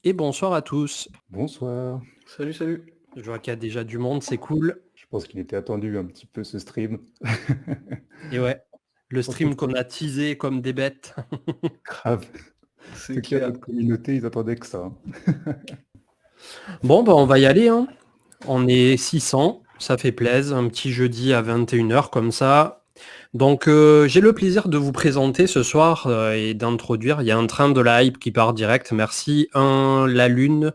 Et bonsoir à tous. Bonsoir. Salut, salut. Je vois qu'il y a déjà du monde, c'est cool. Je pense qu'il était attendu un petit peu ce stream. Et ouais, le En tout stream qu'on a teasé comme des bêtes. grave. En C'est tout cas, clair. notre communauté, ils attendaient que ça. Bon, bah on va y aller, hein. On est 600, ça fait plaisir, un petit jeudi à 21h comme ça. Donc j'ai le plaisir de vous présenter ce soir et d'introduire, il y a un train de la hype qui part direct, merci, La Lune,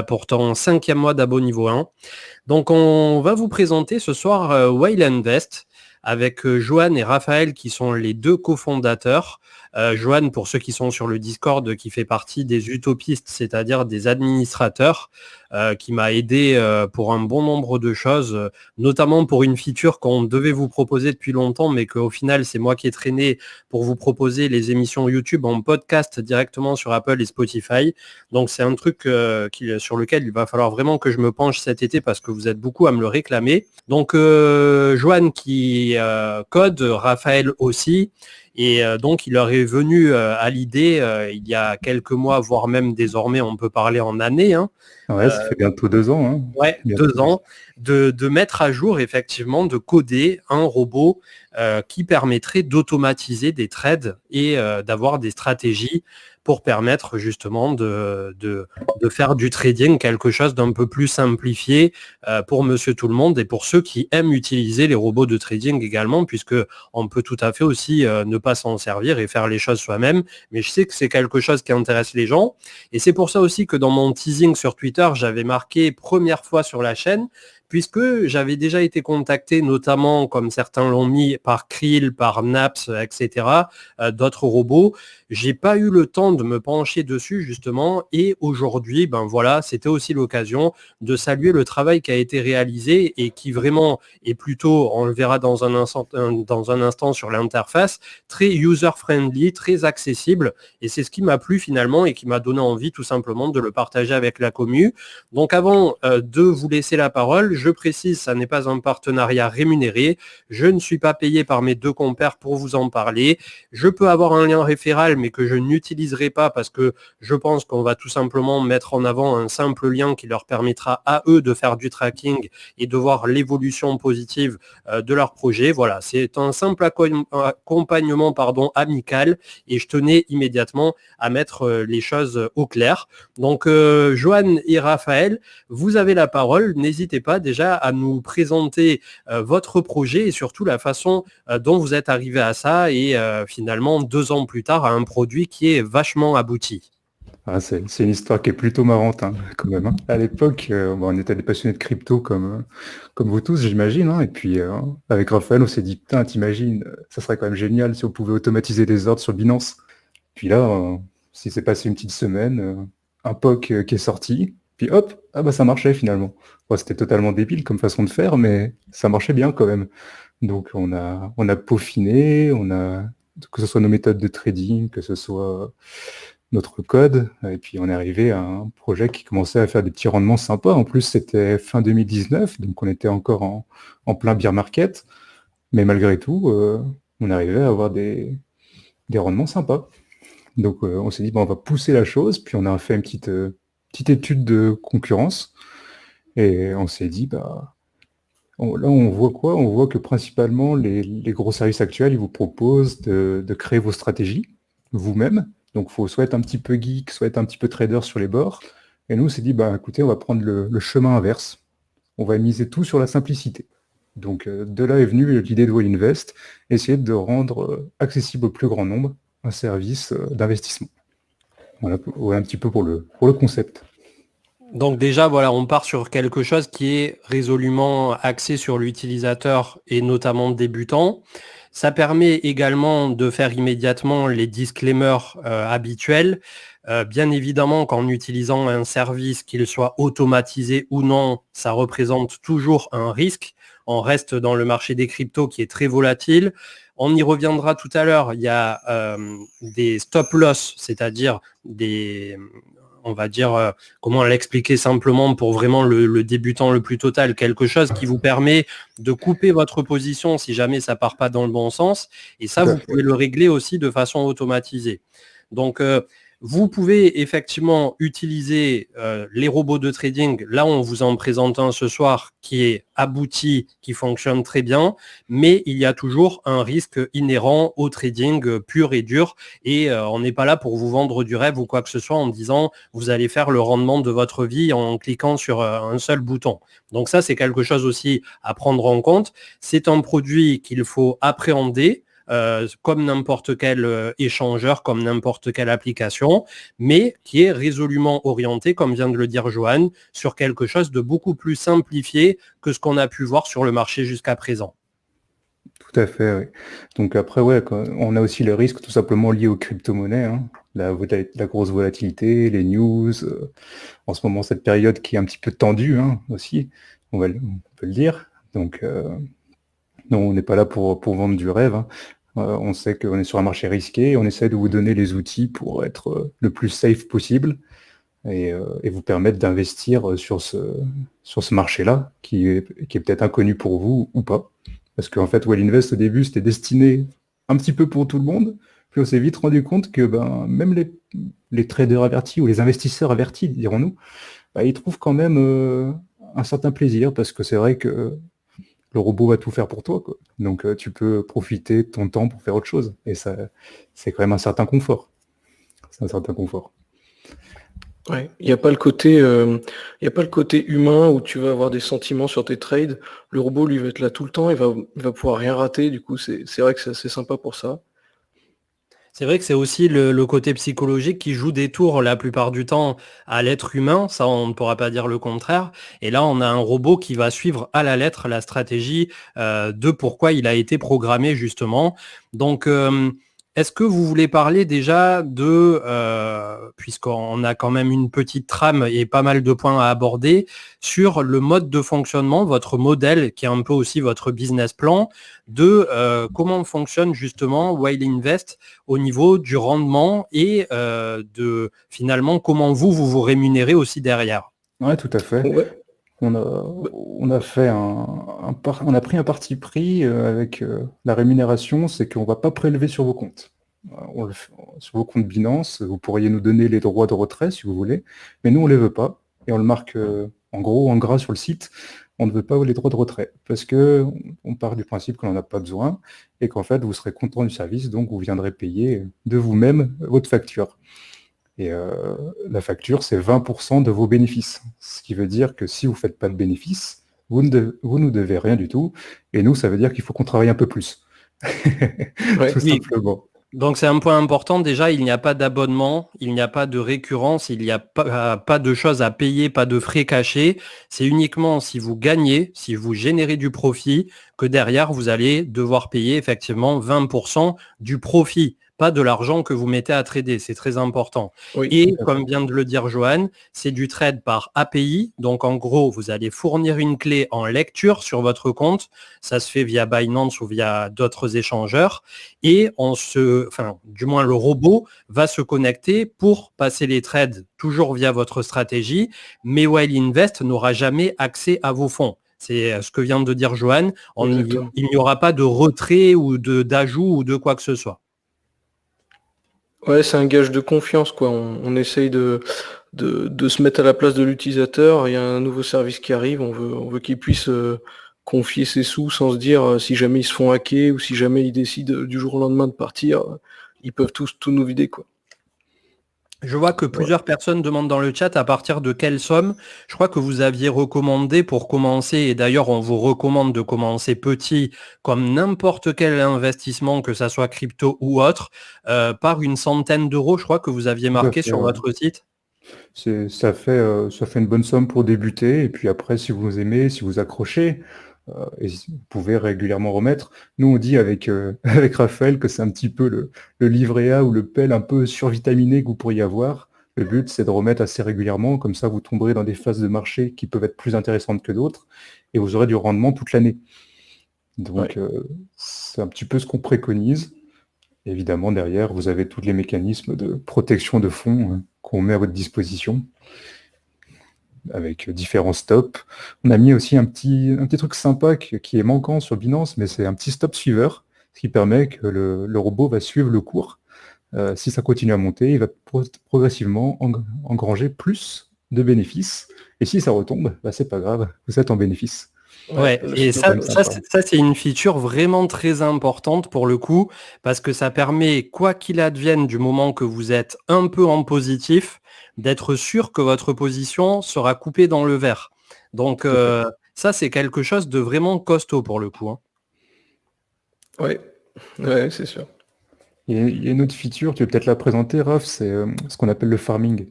pour ton 5e mois d'abo niveau 1. Donc on va vous présenter ce soir Whale Invest avec Johan et Raphaël qui sont les deux cofondateurs. Johan, pour ceux qui sont sur le Discord, qui fait partie des utopistes, c'est-à-dire des administrateurs, qui m'a aidé pour un bon nombre de choses, notamment pour une feature qu'on devait vous proposer depuis longtemps, mais qu'au final, c'est moi qui ai traîné pour vous proposer les émissions YouTube en podcast directement sur Apple et Spotify. Donc c'est un truc sur lequel il va falloir vraiment que je me penche cet été parce que vous êtes beaucoup à me le réclamer. Donc Johan qui code, Raphaël aussi. Et donc, il leur est venu à l'idée, il y a quelques mois, voire même désormais, on peut parler en années, hein, Ouais, ça fait bientôt 2 ans. Hein. ouais, Bientôt. 2 ans, de mettre à jour, effectivement, de coder un robot qui permettrait d'automatiser des trades et d'avoir des stratégies pour permettre justement de faire du trading quelque chose d'un peu plus simplifié pour monsieur tout le monde et pour ceux qui aiment utiliser les robots de trading également, puisque on peut tout à fait aussi ne pas s'en servir et faire les choses soi-même. Mais je sais que c'est quelque chose qui intéresse les gens. Et c'est pour ça aussi que dans mon teasing sur Twitter, j'avais marqué première fois sur la chaîne, puisque j'avais déjà été contacté, notamment, comme certains l'ont mis, par Krill, par Naps, etc., d'autres robots. J'ai pas eu le temps de me pencher dessus, justement, et aujourd'hui, ben voilà, c'était aussi l'occasion de saluer le travail qui a été réalisé et qui vraiment est plutôt, on le verra dans un instant sur l'interface, très user-friendly, très accessible, et c'est ce qui m'a plu finalement et qui m'a donné envie tout simplement de le partager avec la commu. Donc avant de vous laisser la parole, je précise, ça n'est pas un partenariat rémunéré, je ne suis pas payé par mes deux compères pour vous en parler, je peux avoir un lien référal mais que je n'utiliserai pas parce que je pense qu'on va tout simplement mettre en avant un simple lien qui leur permettra à eux de faire du tracking et de voir l'évolution positive de leur projet. Voilà, c'est un simple accompagnement amical et je tenais immédiatement à mettre les choses au clair. Donc Johan et Raphaël, vous avez la parole. N'hésitez pas déjà à nous présenter votre projet et surtout la façon dont vous êtes arrivé à ça et finalement 2 ans plus tard à un produit qui est vachement abouti. Ah, c'est une histoire qui est plutôt marrante, hein, quand même. Hein. À l'époque, bon, on était des passionnés de crypto comme vous tous, j'imagine. Hein. Et puis, avec Raphaël, on s'est dit, putain, t'imagines, ça serait quand même génial si on pouvait automatiser des ordres sur Binance. Puis là, s'il s'est passé une petite semaine, un POC qui est sorti, puis hop, ah bah ça marchait finalement. Bon, c'était totalement débile comme façon de faire, mais ça marchait bien quand même. Donc on a peaufiné, que ce soit nos méthodes de trading, que ce soit notre code, et puis on est arrivé à un projet qui commençait à faire des petits rendements sympas. En plus, c'était fin 2019, donc on était encore en plein bear market, mais malgré tout, on arrivait à avoir des rendements sympas. Donc on s'est dit, bon, on va pousser la chose, puis on a fait une petite étude de concurrence, et on s'est dit, bah, là on voit quoi? On voit que principalement les gros services actuels, ils vous proposent de créer vos stratégies vous-même. Donc il faut soit être un petit peu geek, soit être un petit peu trader sur les bords. Et nous on s'est dit, bah écoutez, on va prendre le chemin inverse. On va miser tout sur la simplicité. Donc de là est venue l'idée de Wall Invest, essayer de rendre accessible au plus grand nombre un service d'investissement. Voilà un petit peu pour le concept. Donc déjà, voilà, on part sur quelque chose qui est résolument axé sur l'utilisateur et notamment débutant. Ça permet également de faire immédiatement les disclaimers habituels. Bien évidemment qu'en utilisant un service, qu'il soit automatisé ou non, ça représente toujours un risque. On reste dans le marché des cryptos qui est très volatile. On y reviendra tout à l'heure. Il y a des stop loss, c'est-à-dire on va dire, comment l'expliquer simplement pour vraiment le débutant le plus total, quelque chose qui vous permet de couper votre position si jamais ça part pas dans le bon sens. Et ça, Tout à vous fait. pouvez le régler aussi de façon automatisée. Donc, Vous pouvez effectivement utiliser les robots de trading. Là, on vous en présente un ce soir qui est abouti, qui fonctionne très bien, mais il y a toujours un risque inhérent au trading pur et dur. Et on n'est pas là pour vous vendre du rêve ou quoi que ce soit en disant vous allez faire le rendement de votre vie en cliquant sur un seul bouton. Donc ça, c'est quelque chose aussi à prendre en compte. C'est un produit qu'il faut appréhender. Comme n'importe quel échangeur, comme n'importe quelle application, mais qui est résolument orienté, comme vient de le dire Johan, sur quelque chose de beaucoup plus simplifié que ce qu'on a pu voir sur le marché jusqu'à présent. Tout à fait, oui. Donc après, ouais, on a aussi le risque tout simplement lié aux crypto-monnaies, hein. La grosse volatilité, les news, en ce moment, cette période qui est un petit peu tendue, hein, aussi, on peut le dire. Donc, non, on n'est pas là pour vendre du rêve, hein. On sait qu'on est sur un marché risqué, on essaie de vous donner les outils pour être le plus safe possible et vous permettre d'investir sur ce marché-là, qui est peut-être inconnu pour vous ou pas. Parce qu'en fait, Well Invest, au début, c'était destiné un petit peu pour tout le monde. Puis on s'est vite rendu compte que même les traders avertis ou les investisseurs avertis, dirons-nous, ils trouvent quand même un certain plaisir parce que c'est vrai que le robot va tout faire pour toi, quoi. Donc tu peux profiter de ton temps pour faire autre chose. Et ça, c'est quand même un certain confort. C'est un certain confort. Ouais, il n'y a pas le côté, humain où tu vas avoir des sentiments sur tes trades. Le robot, lui, va être là tout le temps, il va pouvoir rien rater. Du coup, c'est vrai que c'est assez sympa pour ça. C'est vrai que c'est aussi le côté psychologique qui joue des tours la plupart du temps à l'être humain, ça on ne pourra pas dire le contraire. Et là, on a un robot qui va suivre à la lettre la stratégie de pourquoi il a été programmé justement. Donc, est-ce que vous voulez parler déjà de, puisqu'on a quand même une petite trame et pas mal de points à aborder, sur le mode de fonctionnement, votre modèle, qui est un peu aussi votre business plan, de comment fonctionne justement Well Invest au niveau du rendement et de finalement comment vous rémunérez aussi derrière. Ouais, tout à fait. Ouais. On a fait on a pris un parti pris avec la rémunération, c'est qu'on ne va pas prélever sur vos comptes. Sur vos comptes Binance, vous pourriez nous donner les droits de retrait si vous voulez, mais nous on ne les veut pas. Et on le marque en gros, en gras sur le site, on ne veut pas les droits de retrait, parce que on part du principe qu'on n'en a pas besoin, et qu'en fait vous serez content du service, donc vous viendrez payer de vous-même votre facture. Et la facture, c'est 20% de vos bénéfices. Ce qui veut dire que si vous ne faites pas de bénéfices, vous nous devez rien du tout. Et nous, ça veut dire qu'il faut qu'on travaille un peu plus. Ouais. Tout simplement. Donc c'est un point important. Déjà, il n'y a pas d'abonnement, il n'y a pas de récurrence, il n'y a pas de choses à payer, pas de frais cachés. C'est uniquement si vous gagnez, si vous générez du profit, que derrière, vous allez devoir payer effectivement 20% du profit, pas de l'argent que vous mettez à trader. C'est très important. Oui. Et comme vient de le dire Johan, c'est du trade par API. Donc en gros, vous allez fournir une clé en lecture sur votre compte. Ça se fait via Binance ou via d'autres échangeurs. Et du moins le robot va se connecter pour passer les trades toujours via votre stratégie, mais Well Invest n'aura jamais accès à vos fonds. C'est ce que vient de dire Johan. Il n'y aura pas de retrait ou d'ajout ou de quoi que ce soit. Ouais, c'est un gage de confiance, quoi. On essaye de se mettre à la place de l'utilisateur. Il y a un nouveau service qui arrive, on veut qu'il puisse confier ses sous sans se dire si jamais ils se font hacker ou si jamais ils décident du jour au lendemain de partir, ils peuvent tout nous vider, quoi. Je vois que plusieurs personnes demandent dans le chat à partir de quelle somme. Je crois que vous aviez recommandé pour commencer, et d'ailleurs on vous recommande de commencer petit, comme n'importe quel investissement, que ça soit crypto ou autre, par une centaine d'euros, je crois que vous aviez marqué sur votre site. Ça fait une bonne somme pour débuter, et puis après, si vous aimez, si vous accrochez, et vous pouvez régulièrement remettre. Nous, on dit avec Raphaël que c'est un petit peu le livret A ou le PEL un peu survitaminé que vous pourriez avoir. Le but, c'est de remettre assez régulièrement, comme ça vous tomberez dans des phases de marché qui peuvent être plus intéressantes que d'autres, et vous aurez du rendement toute l'année. Donc, c'est un petit peu ce qu'on préconise. Évidemment, derrière, vous avez tous les mécanismes de protection de fonds qu'on met à votre disposition, avec différents stops. On a mis aussi un petit truc sympa qui est manquant sur Binance, mais c'est un petit stop suiveur, ce qui permet que le robot va suivre le cours si ça continue à monter, il va progressivement engranger plus de bénéfices. Et si ça retombe, bah, c'est pas grave, vous êtes en bénéfice. Ouais, et ça, c'est une feature vraiment très importante pour le coup, parce que ça permet, quoi qu'il advienne du moment que vous êtes un peu en positif, d'être sûr que votre position sera coupée dans le vert. Donc ça, c'est quelque chose de vraiment costaud pour le coup. Hein. Ouais, c'est sûr. Il y a une autre feature, tu veux peut-être la présenter, Raph, c'est ce qu'on appelle le farming.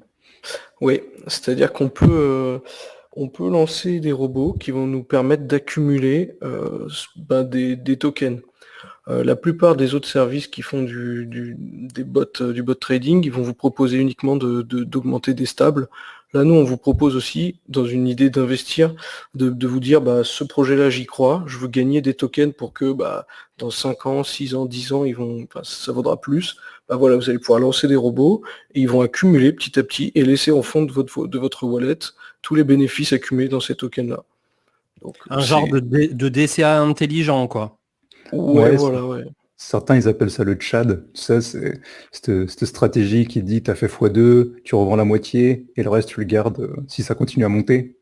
Oui, c'est-à-dire qu'on peut lancer des robots qui vont nous permettre d'accumuler des tokens. La plupart des autres services qui font du bot trading, ils vont vous proposer uniquement d'augmenter des stables. Là, nous, on vous propose aussi, dans une idée d'investir, de vous dire, ce projet-là, j'y crois, je veux gagner des tokens pour que dans 5 ans, 6 ans, 10 ans, ça vaudra plus. Voilà, vous allez pouvoir lancer des robots et ils vont accumuler petit à petit et laisser en fond de votre wallet tous les bénéfices accumulés dans ces tokens-là. Donc, un genre de DCA intelligent, quoi. Ouais, voilà, ouais. Certains, ils appellent ça le Tchad. Ça, c'est cette stratégie qui dit, tu as fait x2, tu revends la moitié, et le reste, tu le gardes si ça continue à monter.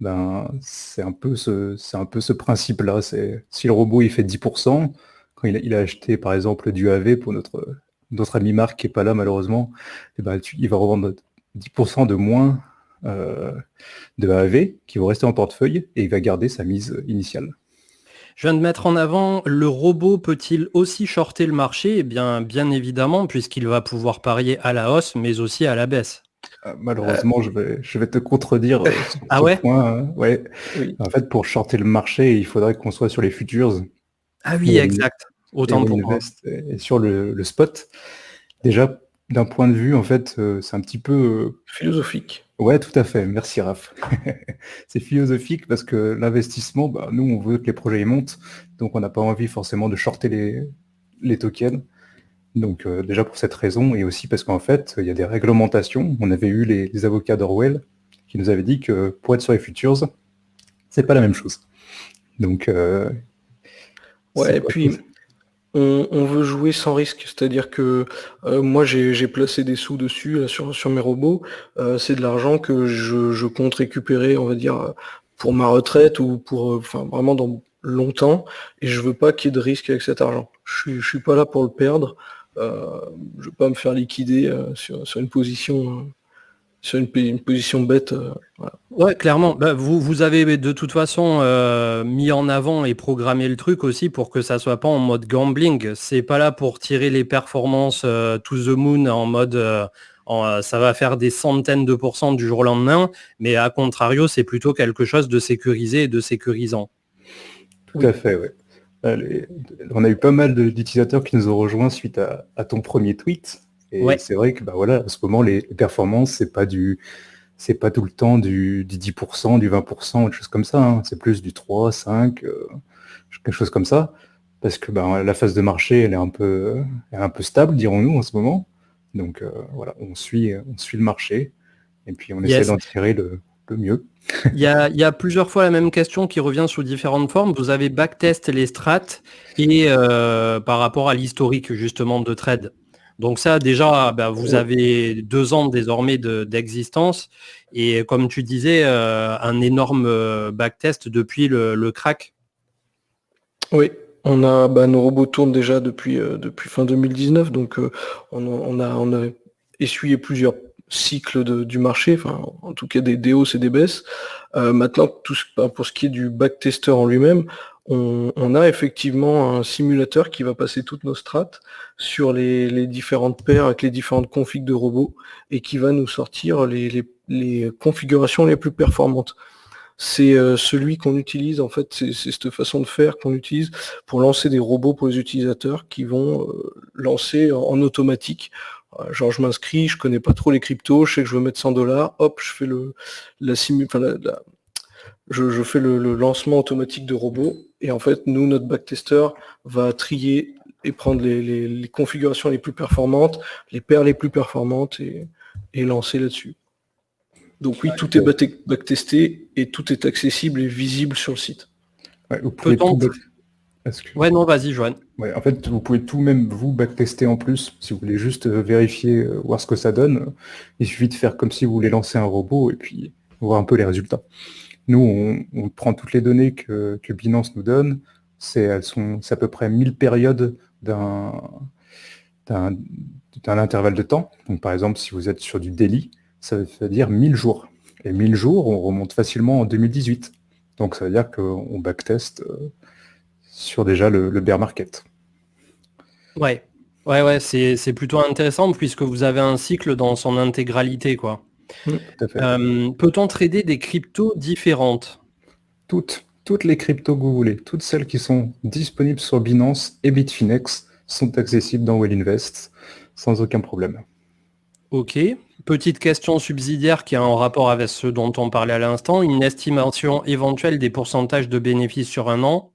Ben, c'est un peu ce principe-là. Si le robot, il fait 10%, quand il a acheté, par exemple, du AV pour notre ami Marc, qui n'est pas là, malheureusement, et ben, il va revendre 10% de moins de AV qui vont rester en portefeuille, et il va garder sa mise initiale. Je viens de mettre en avant, le robot peut-il aussi shorter le marché? Eh bien évidemment, puisqu'il va pouvoir parier à la hausse, mais aussi à la baisse. Malheureusement, je vais te contredire sur Ah ce ouais point. Hein. Ouais. Oui. En fait, pour shorter le marché, il faudrait qu'on soit sur les futures. Ah oui, exact. Autant pour moi. Et sur le spot. Déjà, d'un point de vue, en fait, c'est un petit peu... philosophique. Ouais, tout à fait. Merci, Raph. C'est philosophique parce que l'investissement, nous, on veut que les projets y montent. Donc, on n'a pas envie forcément de shorter les tokens. Donc déjà pour cette raison, et aussi parce qu'en fait, il y a des réglementations. On avait eu les avocats d'Orwell qui nous avaient dit que pour être sur les futures, c'est pas la même chose. Donc ouais, et puis on veut jouer sans risque, c'est-à-dire que moi j'ai placé des sous dessus là, sur mes robots. C'est de l'argent que je compte récupérer, on va dire, pour ma retraite ou pour vraiment dans longtemps, et je veux pas qu'il y ait de risque avec cet argent. Je suis pas là pour le perdre. Je veux pas me faire liquider sur une position une position bête. Voilà. Ouais, clairement. Vous avez de toute façon mis en avant et programmé le truc aussi pour que ça soit pas en mode gambling. C'est pas là pour tirer les performances to the moon en mode ça va faire des centaines de pourcents du jour au lendemain, mais à contrario, c'est plutôt quelque chose de sécurisé et de sécurisant. Tout à fait, ouais. On a eu pas mal d'utilisateurs qui nous ont rejoints suite à ton premier tweet. Et c'est vrai que voilà, en ce moment, les performances, c'est pas tout le temps du 10%, du 20%, des choses comme ça. Hein. C'est plus du 3, 5, quelque chose comme ça. Parce que la phase de marché, elle est un peu stable, dirons-nous, en ce moment. Donc voilà, on suit le marché. Et puis on essaie d'en tirer le mieux. Il y a plusieurs fois la même question qui revient sous différentes formes. Vous avez backtest les strats et par rapport à l'historique justement de trade. Donc ça déjà, vous avez 2 ans désormais d'existence et comme tu disais, un énorme backtest depuis le crack. Oui, on a nos robots tournent déjà depuis fin 2019, donc on a essuyé plusieurs cycles du marché, en tout cas des hausses et des baisses. Maintenant, pour ce qui est du backtester en lui-même, on a effectivement un simulateur qui va passer toutes nos strats sur les différentes paires avec les différentes configs de robots et qui va nous sortir les configurations les plus performantes. C'est celui qu'on utilise, en fait, c'est cette façon de faire qu'on utilise pour lancer des robots pour les utilisateurs qui vont lancer en automatique. Genre je m'inscris, je connais pas trop les cryptos, je sais que je veux mettre 100$, hop, je fais je fais le lancement automatique de robots, et en fait, nous, notre backtester va trier et prendre les configurations les plus performantes, les paires les plus performantes, et lancer là-dessus. Donc oui, tout est backtesté et tout est accessible et visible sur le site. Ouais, vous pouvez tout Est-ce que... Ouais, non, vas-y, Joanne. Ouais, en fait, vous pouvez tout même vous backtester en plus, si vous voulez juste vérifier, voir ce que ça donne. Il suffit de faire comme si vous voulez lancer un robot et puis voir un peu les résultats. Nous, on prend toutes les données que Binance nous donne. C'est à peu près 1000 périodes d'un intervalle de temps. Donc, par exemple, si vous êtes sur du daily, ça veut dire 1000 jours. Et 1000 jours, on remonte facilement en 2018. Donc, ça veut dire qu'on backteste sur déjà le bear market. Ouais, c'est plutôt intéressant puisque vous avez un cycle dans son intégralité, quoi. Tout à fait. Peut-on trader des cryptos différentes? Toutes les cryptos que vous voulez, toutes celles qui sont disponibles sur Binance et Bitfinex sont accessibles dans Well Invest sans aucun problème. Ok. Petite question subsidiaire qui a un rapport avec ce dont on parlait à l'instant. Une estimation éventuelle des pourcentages de bénéfices sur un an?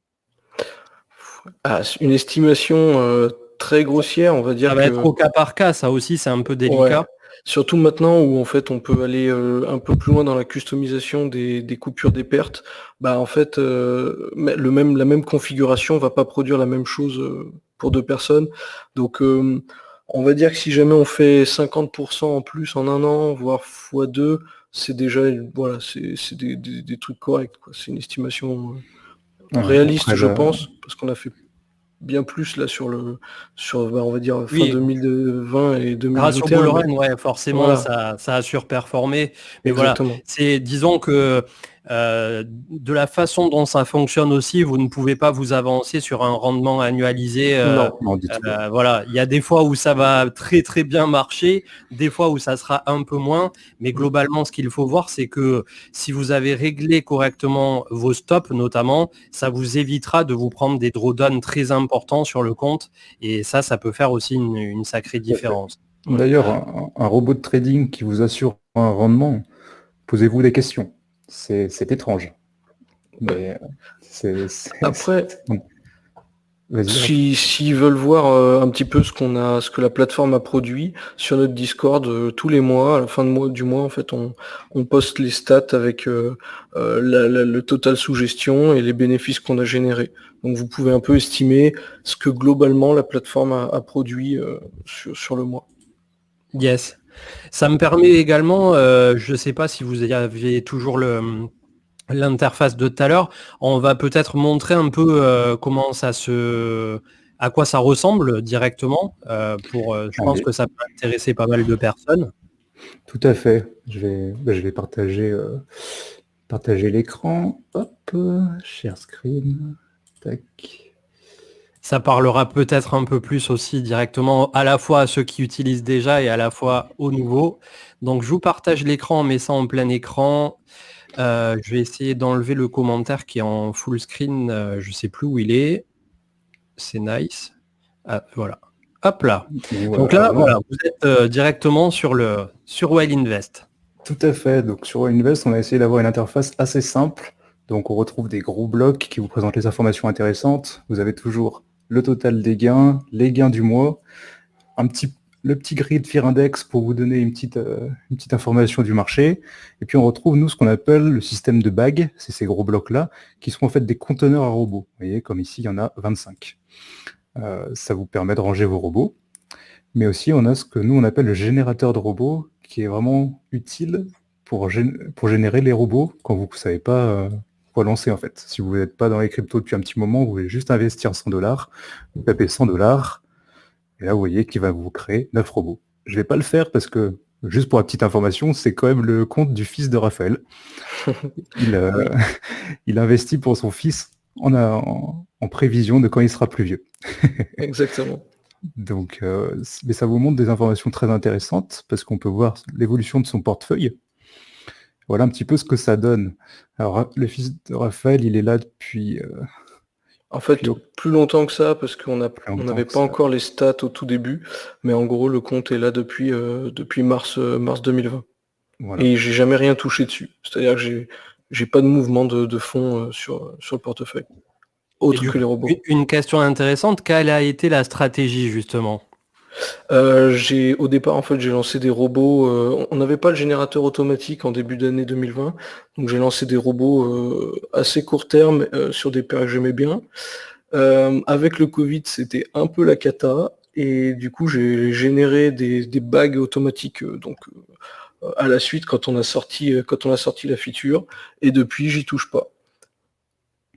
Une estimation très grossière, on va dire Ça va que... être au cas par cas, ça aussi c'est un peu délicat. Ouais. Surtout maintenant où en fait on peut aller un peu plus loin dans la customisation des coupures des pertes, bah en fait la même configuration va pas produire la même chose pour deux personnes. Donc on va dire que si jamais on fait 50% en plus en un an, voire x2, c'est déjà voilà, c'est des trucs corrects, quoi. C'est une estimation réaliste, Après, je pense, parce qu'on a fait bien plus là sur on va dire fin Oui. 2020 et Grâce au 2021. Bullrun, ouais, forcément, Voilà. ça a surperformé. Mais Exactement. voilà, disons que de la façon dont ça fonctionne aussi, vous ne pouvez pas vous avancer sur un rendement annualisé. Non. du tout. Voilà, il y a des fois où ça va très très bien marcher, des fois où ça sera un peu moins, mais globalement, ce qu'il faut voir, c'est que si vous avez réglé correctement vos stops, notamment, ça vous évitera de vous prendre des drawdowns très importants sur le compte, et ça peut faire aussi une sacrée différence. D'ailleurs, un robot de trading qui vous assure un rendement, posez-vous des questions. C'est étrange. Mais Après, vas-y. s'ils veulent voir un petit peu ce que la plateforme a produit sur notre Discord, tous les mois, à la fin du mois, en fait, on poste les stats avec le total sous gestion et les bénéfices qu'on a générés. Donc vous pouvez un peu estimer ce que globalement la plateforme a produit sur le mois. Yes. Ça me permet également, je ne sais pas si vous aviez toujours l'interface de tout à l'heure, on va peut-être montrer un peu à quoi ça ressemble directement. Je pense que ça peut intéresser pas mal de personnes. Tout à fait. Je vais partager l'écran. Hop, share screen. Tac. Ça parlera peut-être un peu plus aussi directement à la fois à ceux qui utilisent déjà et à la fois aux nouveaux. Donc je vous partage l'écran en mettant ça en plein écran. Je vais essayer d'enlever le commentaire qui est en full screen. Je ne sais plus où il est. C'est nice. Ah, voilà. Hop là. Donc là, voilà, vous êtes directement sur Well Invest. Tout à fait. Donc sur Well Invest, on a essayé d'avoir une interface assez simple. Donc on retrouve des gros blocs qui vous présentent les informations intéressantes. Vous avez toujours le total des gains, les gains du mois, le petit grid Fear Index pour vous donner une petite information du marché. Et puis on retrouve, nous, ce qu'on appelle le système de bagues, c'est ces gros blocs-là, qui sont en fait des conteneurs à robots. Vous voyez, comme ici, il y en a 25. Ça vous permet de ranger vos robots. Mais aussi, on a ce que nous, on appelle le générateur de robots, qui est vraiment utile pour générer les robots quand vous ne savez pas quoi lancer, en fait. Si vous n'êtes pas dans les cryptos depuis un petit moment, vous voulez juste investir $100, vous tapez $100, et là, vous voyez qu'il va vous créer 9 robots. Je ne vais pas le faire parce que, juste pour la petite information, c'est quand même le compte du fils de Raphaël. Il investit pour son fils en prévision de quand il sera plus vieux. Exactement. Donc, mais ça vous montre des informations très intéressantes parce qu'on peut voir l'évolution de son portefeuille. Voilà un petit peu ce que ça donne. Alors, le fils de Raphaël, il est là depuis... En fait, plus longtemps que ça, parce qu'on n'avait pas encore les stats au tout début, mais en gros, le compte est là depuis mars 2020. Voilà. Et j'ai jamais rien touché dessus. C'est-à-dire que j'ai pas de mouvement de fonds sur le portefeuille. Autre que les robots. Une question intéressante, quelle a été la stratégie justement? Au départ, en fait, j'ai lancé des robots. On n'avait pas le générateur automatique en début d'année 2020, donc j'ai lancé des robots assez court terme sur des paires que j'aimais bien. Avec le Covid, c'était un peu la cata. Et du coup, j'ai généré des bagues automatiques à la suite quand on a sorti la feature. Et depuis, j'y touche pas.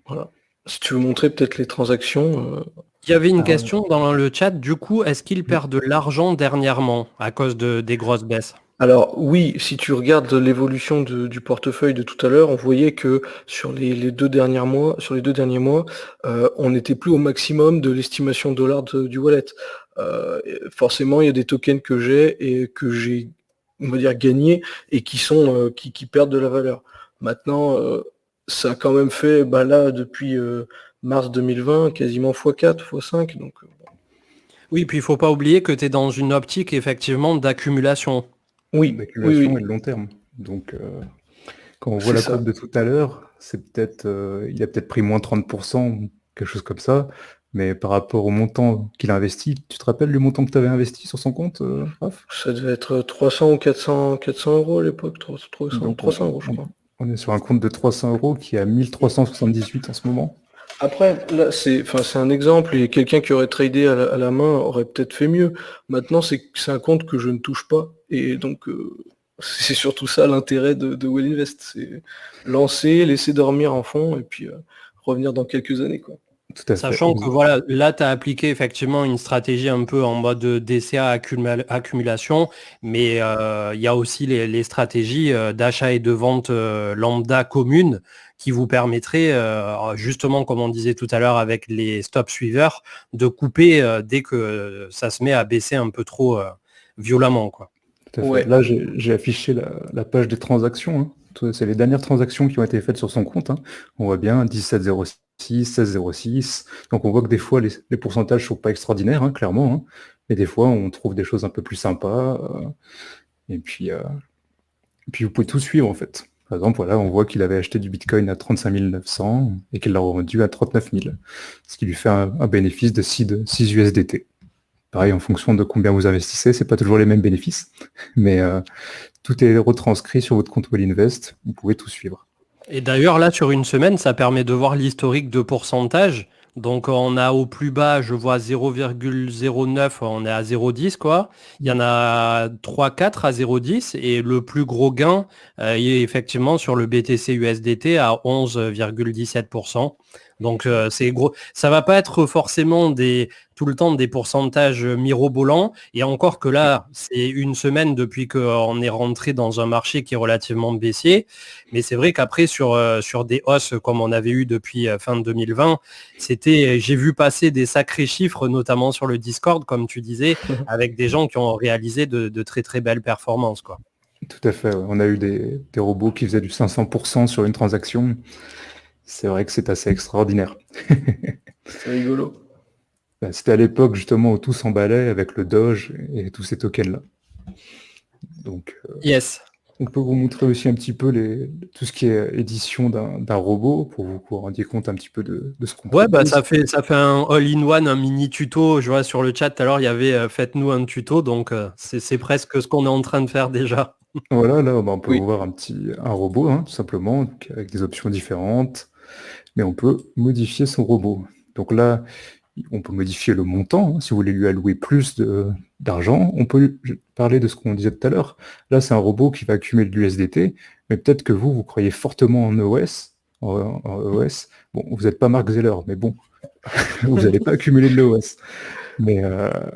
Voilà. Si tu veux montrer peut-être les transactions. Il y avait une Ah ouais. question dans le chat, du coup, est-ce qu'il perd de l'argent dernièrement à cause des grosses baisses? Alors oui, si tu regardes l'évolution du portefeuille de tout à l'heure, on voyait que sur les 2 derniers mois, on n'était plus au maximum de l'estimation dollar du wallet. Forcément, il y a des tokens que j'ai et que j'ai, on va dire, gagnés et qui perdent de la valeur. Maintenant, ça a quand même fait, bah là, depuis mars 2020, quasiment x4, x5. Donc, Oui, puis il faut pas oublier que tu es dans une optique effectivement d'accumulation. oui, oui, D'accumulation oui, et de long terme. Donc, quand on voit c'est la ça. courbe de tout à l'heure, c'est peut-être, il a peut-être pris moins 30%, ou quelque chose comme ça. Mais par rapport au montant qu'il a investi, tu te rappelles du montant que tu avais investi sur son compte, Raph? Ça devait être 300 ou 400 euros à l'époque, 300, Donc 300 euros je crois. on est sur un compte de 300 € qui est à 1378 en ce moment. Après, là, c'est un exemple et quelqu'un qui aurait tradé à la main aurait peut-être fait mieux. Maintenant, c'est un compte que je ne touche pas. Et donc, c'est surtout ça l'intérêt de Well Invest. C'est lancer, laisser dormir en fond et puis revenir dans quelques années, quoi. Tout à fait. Sachant que voilà, là, tu as appliqué effectivement une stratégie un peu en mode DCA accumulation, mais il y a aussi les stratégies d'achat et de vente lambda communes qui vous permettraient, justement, comme on disait tout à l'heure avec les stop suiveurs, de couper dès que ça se met à baisser un peu trop violemment, quoi. Tout à fait. Ouais. Là, j'ai affiché la page des transactions, hein. C'est les dernières transactions qui ont été faites sur son compte, hein. On voit bien 17,06, 16,06. Donc on voit que des fois, les pourcentages sont pas extraordinaires, hein, clairement, hein. Mais des fois, on trouve des choses un peu plus sympas. Et puis vous pouvez tout suivre, en fait. Par exemple, voilà, on voit qu'il avait acheté du Bitcoin à 35 900 et qu'il l'a revendu à 39 000, ce qui lui fait un bénéfice de 6 USDT. Pareil, en fonction de combien vous investissez, c'est pas toujours les mêmes bénéfices, mais tout est retranscrit sur votre compte Wellinvest, vous pouvez tout suivre. Et d'ailleurs, là, sur une semaine, ça permet de voir l'historique de pourcentage. Donc, on a au plus bas, je vois 0,09, on est à 0,10, quoi. Il y en a 3-4 à 0,10 et le plus gros gain est effectivement sur le BTC USDT à 11,17%. Donc, c'est gros. Ça va pas être forcément tout le temps des pourcentages mirobolants. Et encore que là, c'est une semaine depuis qu'on est rentré dans un marché qui est relativement baissier. Mais c'est vrai qu'après, sur des hausses comme on avait eu depuis fin 2020, j'ai vu passer des sacrés chiffres, notamment sur le Discord, comme tu disais, avec des gens qui ont réalisé de très très belles performances, quoi. Tout à fait, ouais. On a eu des robots qui faisaient du 500% sur une transaction. C'est vrai que c'est assez extraordinaire. C'est rigolo. C'était à l'époque justement où tout s'emballait avec le Doge et tous ces tokens-là. Donc, Yes. on peut vous montrer aussi un petit peu tout ce qui est édition d'un robot pour vous rendiez compte un petit peu de ce qu'on Ouais, bah propose. ça fait un all-in-one, un mini tuto. Je vois sur le chat tout à l'heure, il y avait faites-nous un tuto, donc c'est presque ce qu'on est en train de faire déjà. Voilà, là, bah, on peut Oui. voir un robot, hein, tout simplement, donc, avec des options différentes, mais on peut modifier son robot. Donc là, on peut modifier le montant, hein, si vous voulez lui allouer plus d'argent. On peut parler de ce qu'on disait tout à l'heure. Là, c'est un robot qui va accumuler de l'USDT, mais peut-être que vous croyez fortement en EOS. En EOS. Bon, vous n'êtes pas Mark Zeller, mais bon, vous n'allez pas accumuler de l'EOS. Mais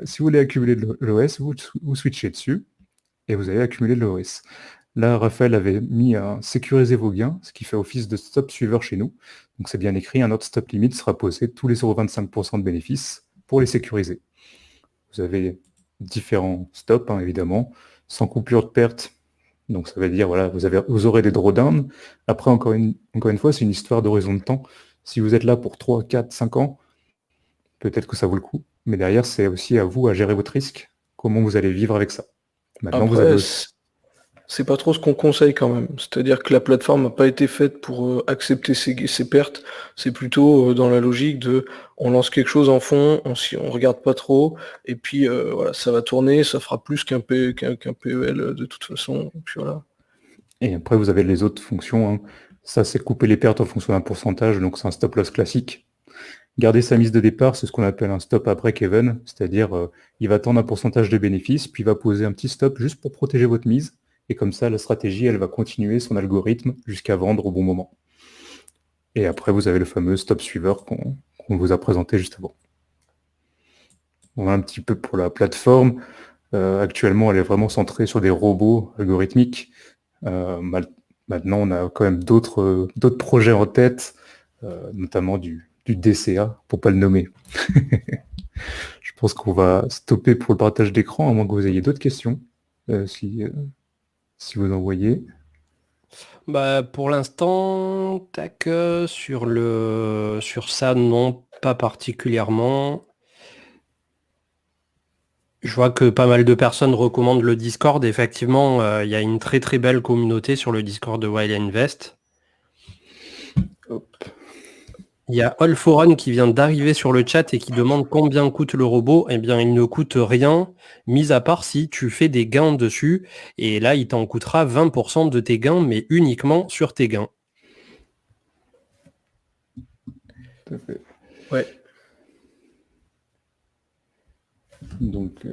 si vous voulez accumuler de l'EOS, vous switchez dessus et vous allez accumuler de l'EOS. Là, Raphaël avait mis un sécuriser vos gains, ce qui fait office de stop suiveur chez nous. Donc c'est bien écrit, un autre stop limit sera posé tous les 0,25% de bénéfices pour les sécuriser. Vous avez différents stops, hein, évidemment, sans coupure de perte. Donc ça veut dire, voilà, vous aurez des drawdowns. Après, encore une fois, c'est une histoire d'horizon de temps. Si vous êtes là pour 3, 4, 5 ans, peut-être que ça vaut le coup. Mais derrière, c'est aussi à vous à gérer votre risque, comment vous allez vivre avec ça. Maintenant, vous avez Après, aussi... c'est pas trop ce qu'on conseille quand même. C'est-à-dire que la plateforme n'a pas été faite pour accepter ses pertes. C'est plutôt dans la logique de on lance quelque chose en fond, on regarde pas trop, et puis voilà, ça va tourner, ça fera plus qu'un PEL de toute façon. Et puis voilà. Et après, vous avez les autres fonctions, hein. Ça, c'est couper les pertes en fonction d'un pourcentage, donc c'est un stop loss classique. Garder sa mise de départ, c'est ce qu'on appelle un stop à break-even, c'est-à-dire il va attendre un pourcentage de bénéfices, puis il va poser un petit stop juste pour protéger votre mise, et comme ça, la stratégie, elle va continuer son algorithme jusqu'à vendre au bon moment. Et après, vous avez le fameux stop suiveur qu'on vous a présenté juste avant. Voilà un petit peu pour la plateforme. Actuellement, elle est vraiment centrée sur des robots algorithmiques. Maintenant, on a quand même d'autres projets en tête, notamment du DCA, pour pas le nommer. Je pense qu'on va stopper pour le partage d'écran, à moins que vous ayez d'autres questions, si vous en voyez. Bah, pour l'instant, tac, sur ça, non, pas particulièrement. Je vois que pas mal de personnes recommandent le Discord. Effectivement, il y a une très très belle communauté sur le Discord de Wild Invest. Hop. Il y a Allforan qui vient d'arriver sur le chat et qui demande combien coûte le robot. Eh bien, il ne coûte rien, mis à part si tu fais des gains dessus. Et là, il t'en coûtera 20% de tes gains, mais uniquement sur tes gains. Tout à fait. Ouais. Donc,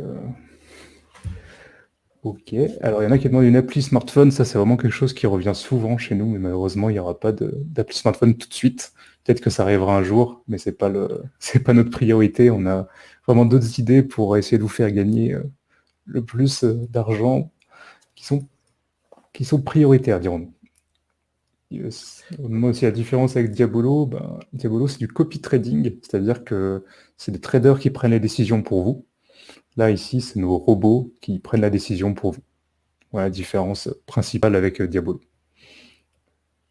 ok. Alors, il y en a qui demandent une appli smartphone. Ça, c'est vraiment quelque chose qui revient souvent chez nous, mais malheureusement, il n'y aura pas d'appli smartphone tout de suite. Peut-être que ça arrivera un jour, mais c'est pas notre priorité. On a vraiment d'autres idées pour essayer de vous faire gagner le plus d'argent qui sont prioritaires, dirons-nous. On demande aussi la différence avec Diabolo. Diabolo, c'est du copy trading, c'est-à-dire que c'est des traders qui prennent les décisions pour vous. Là, ici, c'est nos robots qui prennent la décision pour vous. Voilà la différence principale avec Diabolo.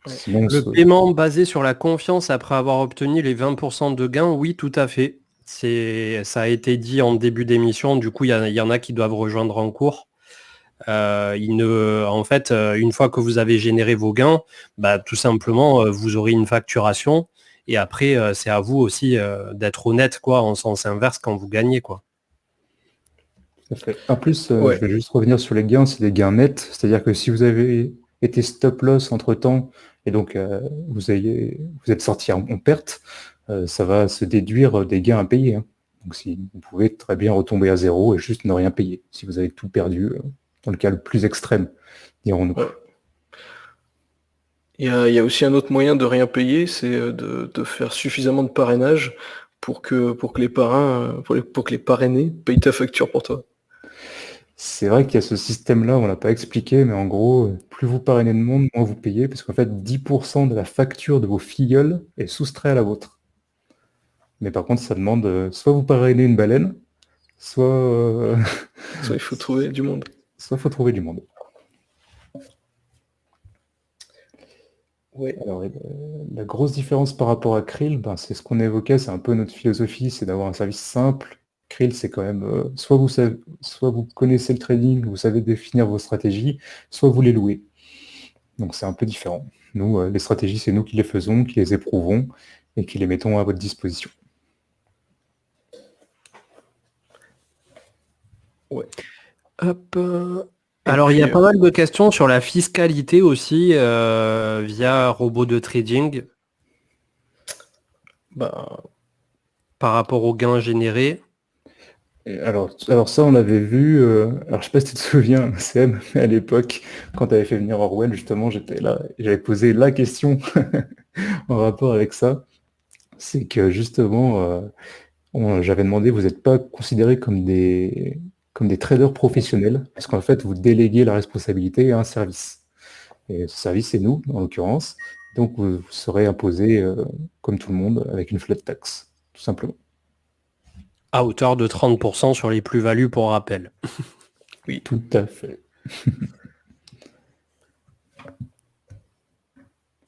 Sinon, le paiement basé sur la confiance après avoir obtenu les 20% de gains, oui, tout à fait. Ça a été dit en début d'émission, du coup, il y en a qui doivent rejoindre en cours. En fait, une fois que vous avez généré vos gains, tout simplement, vous aurez une facturation. Et après, c'est à vous aussi d'être honnête, quoi, en sens inverse quand vous gagnez, quoi. En plus, je vais juste revenir sur les gains, c'est des gains nets, c'est-à-dire que si vous avez été stop loss entre-temps, et donc vous êtes sorti en perte, ça va se déduire des gains à payer. Hein. Donc si vous pouvez très bien retomber à zéro et juste ne rien payer, si vous avez tout perdu, dans le cas le plus extrême, dirons-nous. Ouais. Il y a aussi un autre moyen de rien payer, c'est de faire suffisamment de parrainage pour que les parrainés payent ta facture pour toi. C'est vrai qu'il y a ce système-là, on l'a pas expliqué, mais en gros, plus vous parrainez de monde, moins vous payez, parce qu'en fait, 10% de la facture de vos filleuls est soustrait à la vôtre. Mais par contre, ça demande soit vous parrainez une baleine, soit il faut trouver du monde. Soit il faut trouver du monde. Ouais. Alors, la grosse différence par rapport à Krill, c'est ce qu'on évoquait, c'est un peu notre philosophie, c'est d'avoir un service simple. Krill, c'est quand même, soit vous connaissez le trading, vous savez définir vos stratégies, soit vous les louez. Donc c'est un peu différent. Nous, les stratégies, c'est nous qui les faisons, qui les éprouvons et qui les mettons à votre disposition. Ouais. Hop. Alors, il y a pas mal de questions sur la fiscalité aussi via robot de trading. Par rapport aux gains générés. Alors ça, on l'avait vu. Alors, je sais pas si tu te souviens, Sam, à l'époque, quand tu avais fait venir Orwell, justement, j'étais là, et j'avais posé la question en rapport avec ça. C'est que justement, j'avais demandé, vous n'êtes pas considérés comme des traders professionnels, parce qu'en fait, vous déléguez la responsabilité à un service. Et ce service, c'est nous, en l'occurrence. Donc, vous serez imposé, comme tout le monde, avec une flat tax, tout simplement. À hauteur de 30% sur les plus-values, pour rappel. Oui, tout à fait.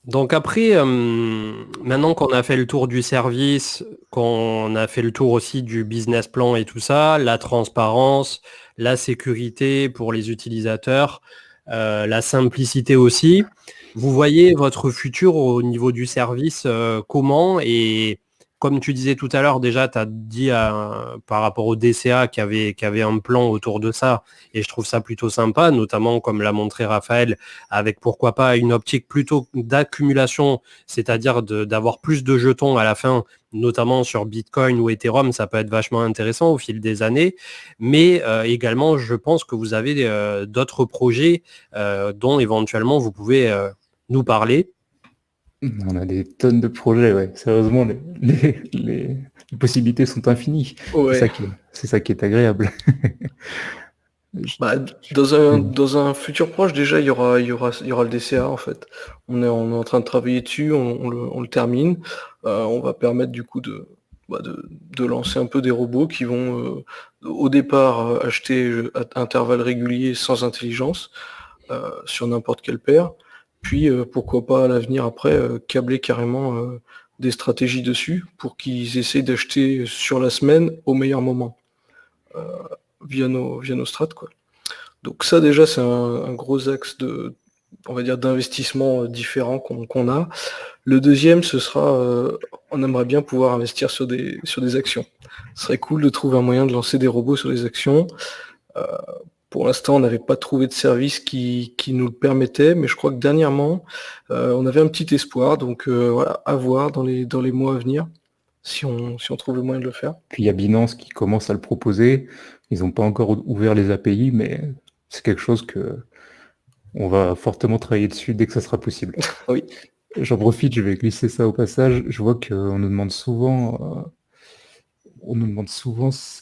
Donc après, maintenant qu'on a fait le tour du service, qu'on a fait le tour aussi du business plan et tout ça, la transparence, la sécurité pour les utilisateurs, la simplicité aussi, vous voyez votre futur au niveau du service comment et comme tu disais tout à l'heure, déjà, tu as dit par rapport au DCA qu'il y avait un plan autour de ça, et je trouve ça plutôt sympa, notamment comme l'a montré Raphaël, avec pourquoi pas une optique plutôt d'accumulation, c'est-à-dire d'avoir plus de jetons à la fin, notamment sur Bitcoin ou Ethereum, ça peut être vachement intéressant au fil des années, mais également, je pense que vous avez d'autres projets dont éventuellement vous pouvez nous parler. On a des tonnes de projets, ouais. Sérieusement, les possibilités sont infinies. Ouais. C'est ça qui est agréable. Bah, dans un futur proche, déjà, il y aura le DCA, en fait. On est en train de travailler dessus, on le termine. On va permettre du coup de lancer un peu des robots qui vont au départ acheter à intervalles réguliers sans intelligence sur n'importe quelle paire. Puis pourquoi pas à l'avenir après câbler carrément des stratégies dessus pour qu'ils essaient d'acheter sur la semaine au meilleur moment via nos strats, quoi. Donc ça déjà c'est un gros axe on va dire d'investissement différent qu'on a. Le deuxième, ce sera on aimerait bien pouvoir investir sur des actions. Ce serait cool de trouver un moyen de lancer des robots sur des actions. Pour l'instant, on n'avait pas trouvé de service qui nous le permettait, mais je crois que dernièrement, on avait un petit espoir. Donc voilà, à voir dans les mois à venir, si on trouve le moyen de le faire. Puis il y a Binance qui commence à le proposer. Ils n'ont pas encore ouvert les API, mais c'est quelque chose que on va fortement travailler dessus dès que ça sera possible. Oui. J'en profite, je vais glisser ça au passage. Je vois qu'on nous demande souvent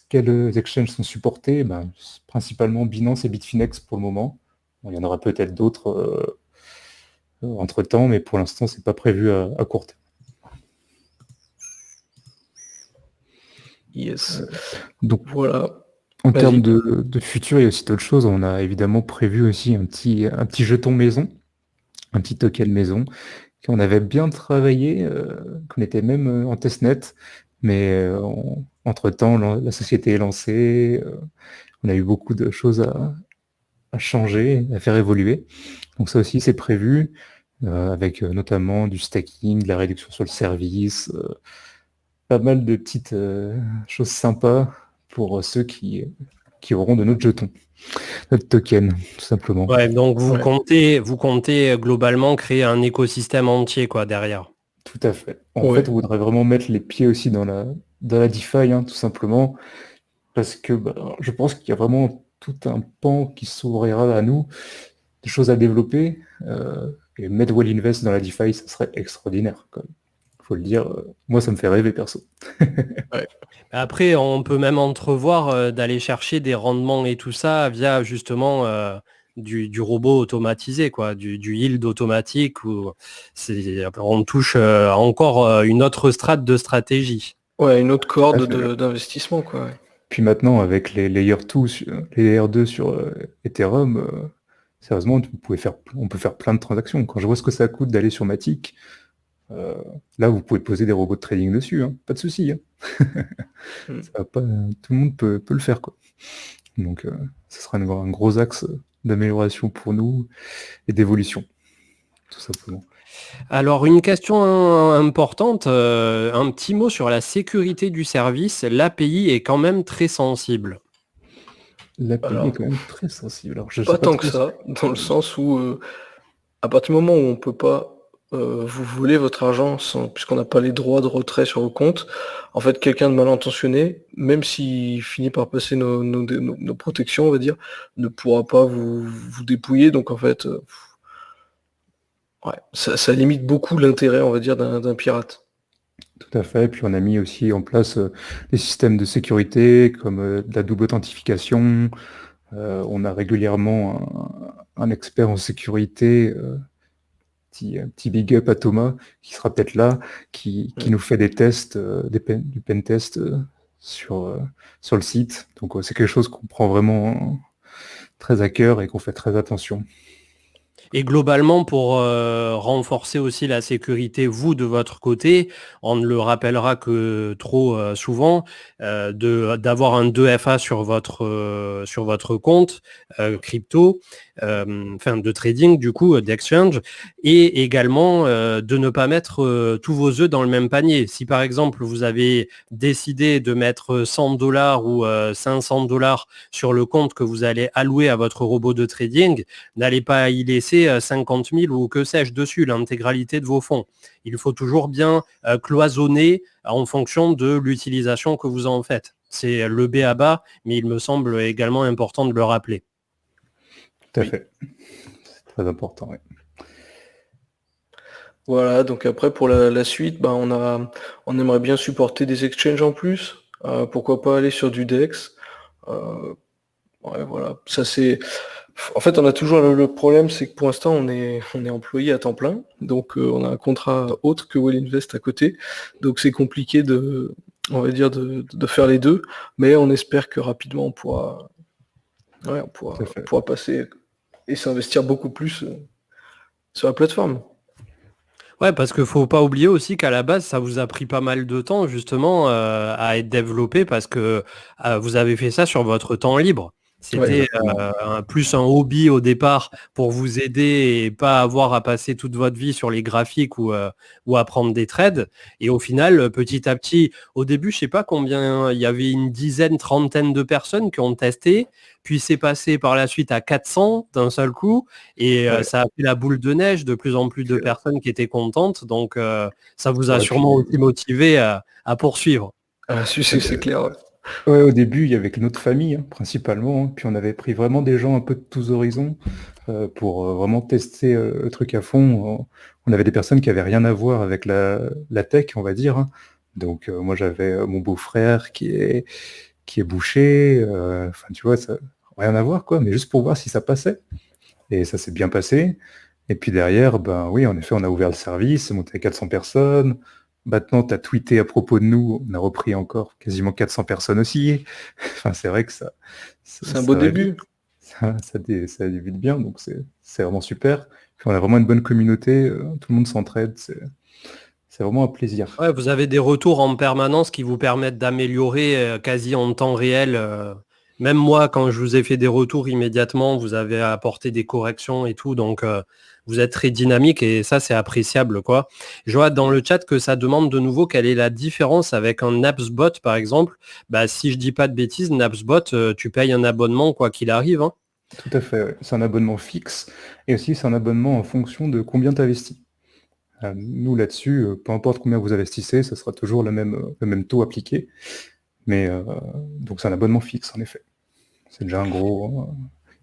quels exchanges sont supportés. Ben, principalement Binance et Bitfinex pour le moment. Bon, il y en aura peut-être d'autres entre-temps, mais pour l'instant, c'est pas prévu à court terme. Yes. Donc voilà. En Vas-y. termes de futur, il y a aussi d'autres choses. On a évidemment prévu aussi un petit jeton maison, un petit token maison, qu'on avait bien travaillé, qu'on était même en testnet, mais entre-temps, la société est lancée, on a eu beaucoup de choses à changer, à faire évoluer. Donc ça aussi, c'est prévu, avec notamment du stacking, de la réduction sur le service, pas mal de petites choses sympas pour ceux qui auront de notre jeton, notre token, tout simplement. Ouais, donc vous Ouais. comptez globalement créer un écosystème entier quoi derrière. Tout à fait. En Ouais. fait, on voudrait vraiment mettre les pieds aussi dans la DeFi, hein, tout simplement, parce que je pense qu'il y a vraiment tout un pan qui s'ouvrira à nous, des choses à développer, et mettre Well Invest dans la DeFi, ça serait extraordinaire, quand même. Faut le dire, moi ça me fait rêver perso. Ouais. Après, on peut même entrevoir d'aller chercher des rendements et tout ça via justement du robot automatisé, quoi, du yield automatique où on touche encore une autre strate de stratégie. Ouais, une autre Tout à corde fait. d'investissement, quoi. Ouais. Puis maintenant, avec les Layer 2, les Layer 2 sur Ethereum, sérieusement, on peut faire plein de transactions. Quand je vois ce que ça coûte d'aller sur Matic, là, vous pouvez poser des robots de trading dessus, hein, pas de souci. Hein. Ça va pas, tout le monde peut le faire, quoi. Donc, ce sera un gros axe d'amélioration pour nous et d'évolution, tout simplement. Alors, une question importante, un petit mot sur la sécurité du service. L'API est quand même très sensible. L'API Alors, est quand même très sensible. Alors, je sais pas pas tant que trop. ça, dans le sens où à partir du moment où on peut pas vous voler votre argent puisqu'on n'a pas les droits de retrait sur vos comptes, en fait, quelqu'un de mal intentionné, même s'il finit par passer nos protections, on va dire, ne pourra pas vous dépouiller. Donc en fait, ouais, ça limite beaucoup l'intérêt, on va dire, d'un pirate. Tout à fait. Puis on a mis aussi en place des systèmes de sécurité comme de la double authentification. On a régulièrement un expert en sécurité, petit big up à Thomas, qui sera peut-être là, qui nous fait des tests, du pen test sur le site. Donc c'est quelque chose qu'on prend vraiment très à cœur et qu'on fait très attention. Et globalement, pour renforcer aussi la sécurité, vous, de votre côté, on ne le rappellera que trop souvent, d'avoir un 2FA sur votre compte crypto, enfin de trading, du coup, d'exchange, et également de ne pas mettre tous vos œufs dans le même panier. Si par exemple, vous avez décidé de mettre $100 ou $500 sur le compte que vous allez allouer à votre robot de trading, n'allez pas y laisser 50 000 ou que sais-je dessus, l'intégralité de vos fonds. Il faut toujours bien cloisonner en fonction de l'utilisation que vous en faites. C'est le b.a.-ba, mais il me semble également important de le rappeler. Tout à fait. C'est très important, oui. Voilà, donc après pour la suite, on aimerait bien supporter des exchanges en plus. Pourquoi pas aller sur du DEX. Ouais, voilà. Ça c'est. En fait, on a toujours le problème, c'est que pour l'instant, on est employé à temps plein, donc on a un contrat autre que Well Invest à côté, donc c'est compliqué on va dire, de faire les deux, mais on espère que rapidement on pourra passer et s'investir beaucoup plus sur la plateforme. Ouais, parce qu'il faut pas oublier aussi qu'à la base, ça vous a pris pas mal de temps justement à être développé parce que vous avez fait ça sur votre temps libre. C'était plus un hobby au départ pour vous aider et pas avoir à passer toute votre vie sur les graphiques ou à prendre des trades. Et au final, petit à petit, au début, je sais pas combien, il y avait une dizaine, trentaine de personnes qui ont testé, puis c'est passé par la suite à 400 d'un seul coup, et ça a fait la boule de neige, de plus en plus de personnes qui étaient contentes. Donc ça vous a sûrement aussi motivé à poursuivre. Ah, c'est clair. Ouais, au début, il y avait que notre famille, principalement, puis on avait pris vraiment des gens un peu de tous horizons pour vraiment tester le truc à fond. On avait des personnes qui avaient rien à voir avec la tech, on va dire. Donc moi, j'avais mon beau-frère qui est boucher, enfin tu vois, ça rien à voir quoi, mais juste pour voir si ça passait. Et ça s'est bien passé. Et puis derrière, ben oui, en effet, on a ouvert le service, monté à 400 personnes. Maintenant, tu as tweeté à propos de nous, on a repris encore quasiment 400 personnes aussi. Enfin, c'est vrai que c'est un beau début. Ça débute bien, donc c'est vraiment super. Puis on a vraiment une bonne communauté, tout le monde s'entraide, c'est vraiment un plaisir. Ouais, vous avez des retours en permanence qui vous permettent d'améliorer quasi en temps réel. Même moi, quand je vous ai fait des retours immédiatement, vous avez apporté des corrections et tout. Donc, vous êtes très dynamique et ça, c'est appréciable, quoi. Je vois dans le chat que ça demande de nouveau quelle est la différence avec un Napsbot, par exemple. Bah, si je dis pas de bêtises, Napsbot, tu payes un abonnement quoi qu'il arrive, hein. Tout à fait, ouais. C'est un abonnement fixe et aussi c'est un abonnement en fonction de combien tu investis. Nous là-dessus, peu importe combien vous investissez, ça sera toujours le même taux appliqué. Mais donc c'est un abonnement fixe en effet. C'est déjà un gros.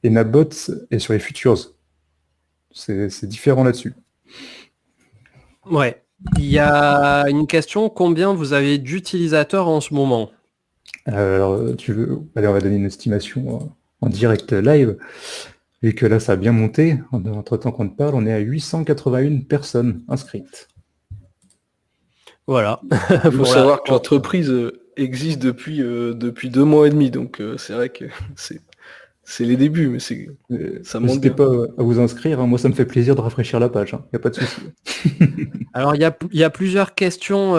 Et Napbot est sur les futures. C'est différent là-dessus. Ouais. Il y a une question, combien vous avez d'utilisateurs en ce moment? Alors tu veux. Allez, on va donner une estimation en direct live. Vu que là ça a bien monté, entre temps qu'on te parle, on est à 881 personnes inscrites. Voilà. Il faut savoir que l'entreprise existe depuis 2 mois et demi, donc c'est vrai que c'est les débuts, mais ça monte N'hésitez bien. pas à vous inscrire, moi ça me fait plaisir de rafraîchir la page, il n'y a pas de souci. Alors, il y a plusieurs questions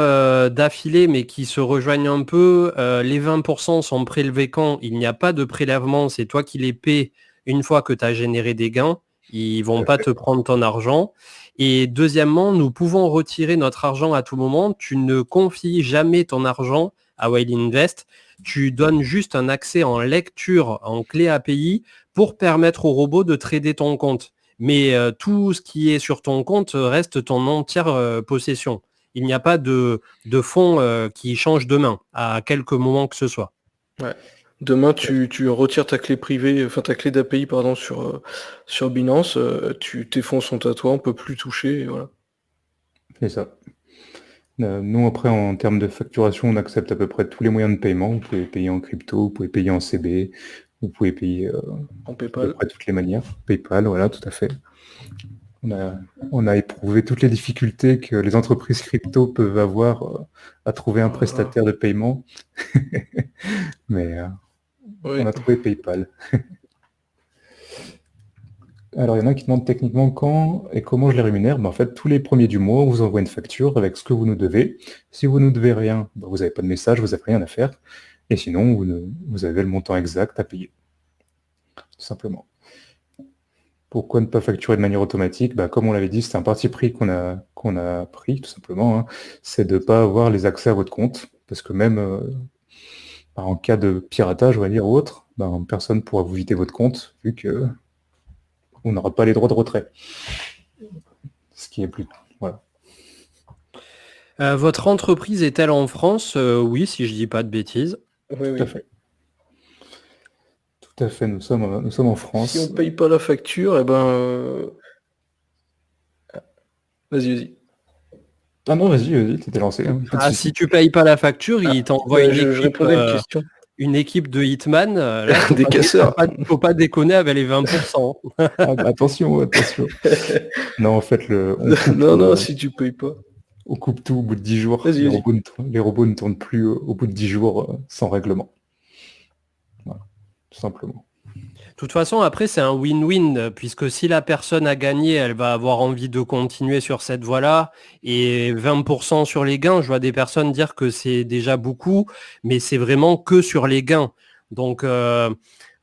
d'affilée, mais qui se rejoignent un peu. Les 20% sont prélevés quand il n'y a pas de prélèvement, c'est toi qui les paies une fois que tu as généré des gains. Ils vont pas te prendre ton argent. Et deuxièmement, nous pouvons retirer notre argent à tout moment. Tu ne confies jamais ton argent à Well Invest. Tu donnes juste un accès en lecture en clé API pour permettre au robot de trader ton compte. Mais tout ce qui est sur ton compte reste ton entière possession. Il n'y a pas de fonds qui changent de main à quelque moment que ce soit. Ouais. Demain, tu retires ta clé privée, enfin ta clé d'API, pardon, sur Binance, tes fonds sont à toi, on peut plus toucher, et voilà. C'est ça. Nous, après, en termes de facturation, on accepte à peu près tous les moyens de paiement. Vous pouvez payer en crypto, vous pouvez payer en CB, vous pouvez payer En à PayPal. peu près toutes les manières. PayPal, voilà, tout à fait. On a éprouvé toutes les difficultés que les entreprises crypto peuvent avoir à trouver un prestataire de paiement. Mais Oui. on a trouvé PayPal. Alors, il y en a qui demandent techniquement quand et comment je les rémunère. En fait, tous les premiers du mois, on vous envoie une facture avec ce que vous nous devez. Si vous nous devez rien, vous n'avez pas de message, vous n'avez rien à faire. Et sinon, vous avez le montant exact à payer, tout simplement. Pourquoi ne pas facturer de manière automatique? Comme on l'avait dit, c'est un parti pris qu'on a pris, tout simplement, hein. C'est de ne pas avoir les accès à votre compte. Parce que même en cas de piratage, on va dire, ou autre, personne ne pourra vous vider votre compte, vu que on n'aura pas les droits de retrait. Ce qui est plus... Voilà. Votre entreprise est-elle en France? Oui, si je dis pas de bêtises. Oui, Tout à fait. Tout à fait, nous sommes en France. Si on paye pas la facture, vas-y. Ah non, vas-y, t'étais lancé. Hein, si tu payes pas la facture, il t'envoie je répondais à une question. Une équipe de Hitman. Là, Des casseurs. Faut pas déconner avec les 20%. Attention. Non, en fait, non, si tu payes pas. On coupe tout au bout de 10 jours. Vas-y. Les robots ne tournent plus au bout de 10 jours sans règlement. Voilà, tout simplement. De toute façon, après, c'est un win-win, puisque si la personne a gagné, elle va avoir envie de continuer sur cette voie-là. Et 20% sur les gains, je vois des personnes dire que c'est déjà beaucoup, mais c'est vraiment que sur les gains. Donc,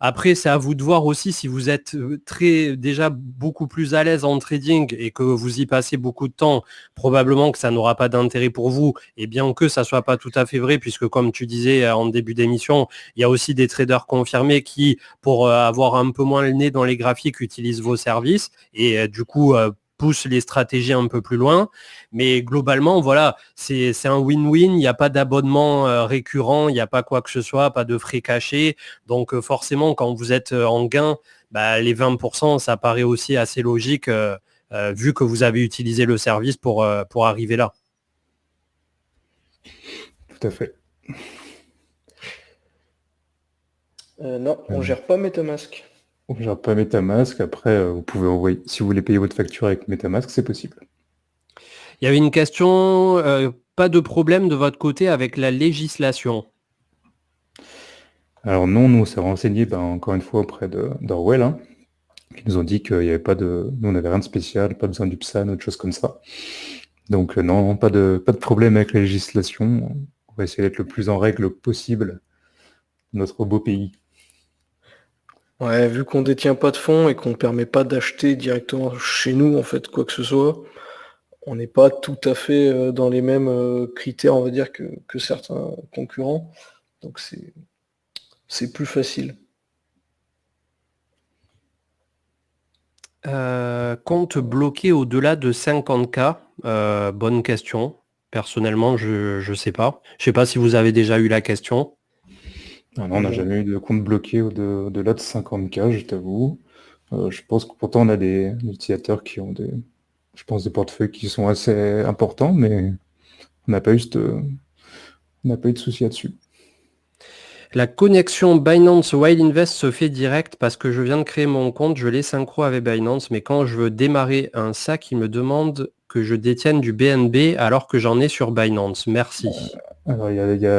après, c'est à vous de voir aussi si vous êtes déjà beaucoup plus à l'aise en trading et que vous y passez beaucoup de temps, probablement que ça n'aura pas d'intérêt pour vous. Et bien que ça soit pas tout à fait vrai, puisque comme tu disais en début d'émission, il y a aussi des traders confirmés qui, pour avoir un peu moins le nez dans les graphiques, utilisent vos services et du coup pousse les stratégies un peu plus loin. Mais globalement, voilà, c'est un win-win. Il n'y a pas d'abonnement récurrent, il n'y a pas quoi que ce soit, pas de frais cachés. Donc forcément, quand vous êtes en gain, les 20%, ça paraît aussi assez logique vu que vous avez utilisé le service pour arriver là. Tout à fait. Non, on gère pas MetaMask. On ne gère pas MetaMask. Après, vous pouvez envoyer, si vous voulez payer votre facture avec MetaMask, c'est possible. Il y avait une question, pas de problème de votre côté avec la législation? Alors non, nous on s'est renseigné encore une fois auprès d'Orwell, hein, qui nous ont dit qu'il n'y avait pas de... Nous on n'avait rien de spécial, pas besoin du PSAN, autre chose comme ça. Donc non, pas de problème avec la législation. On va essayer d'être le plus en règle possible dans notre beau pays. Ouais, vu qu'on détient pas de fonds et qu'on permet pas d'acheter directement chez nous, en fait, quoi que ce soit, on n'est pas tout à fait dans les mêmes critères, on va dire, que certains concurrents. Donc c'est plus facile. Compte bloqué au-delà de 50K, bonne question. Personnellement, je sais pas. Je sais pas si vous avez déjà eu la question. Non, on n'a jamais eu de compte bloqué au-delà de 50K, je t'avoue. Je pense que pourtant on a des utilisateurs qui ont des portefeuilles qui sont assez importants, mais on n'a pas eu de souci là-dessus. La connexion Binance Wild Invest se fait direct parce que je viens de créer mon compte, je l'ai synchro avec Binance, mais quand je veux démarrer un sac, il me demande que je détienne du BNB alors que j'en ai sur Binance. Merci. Alors,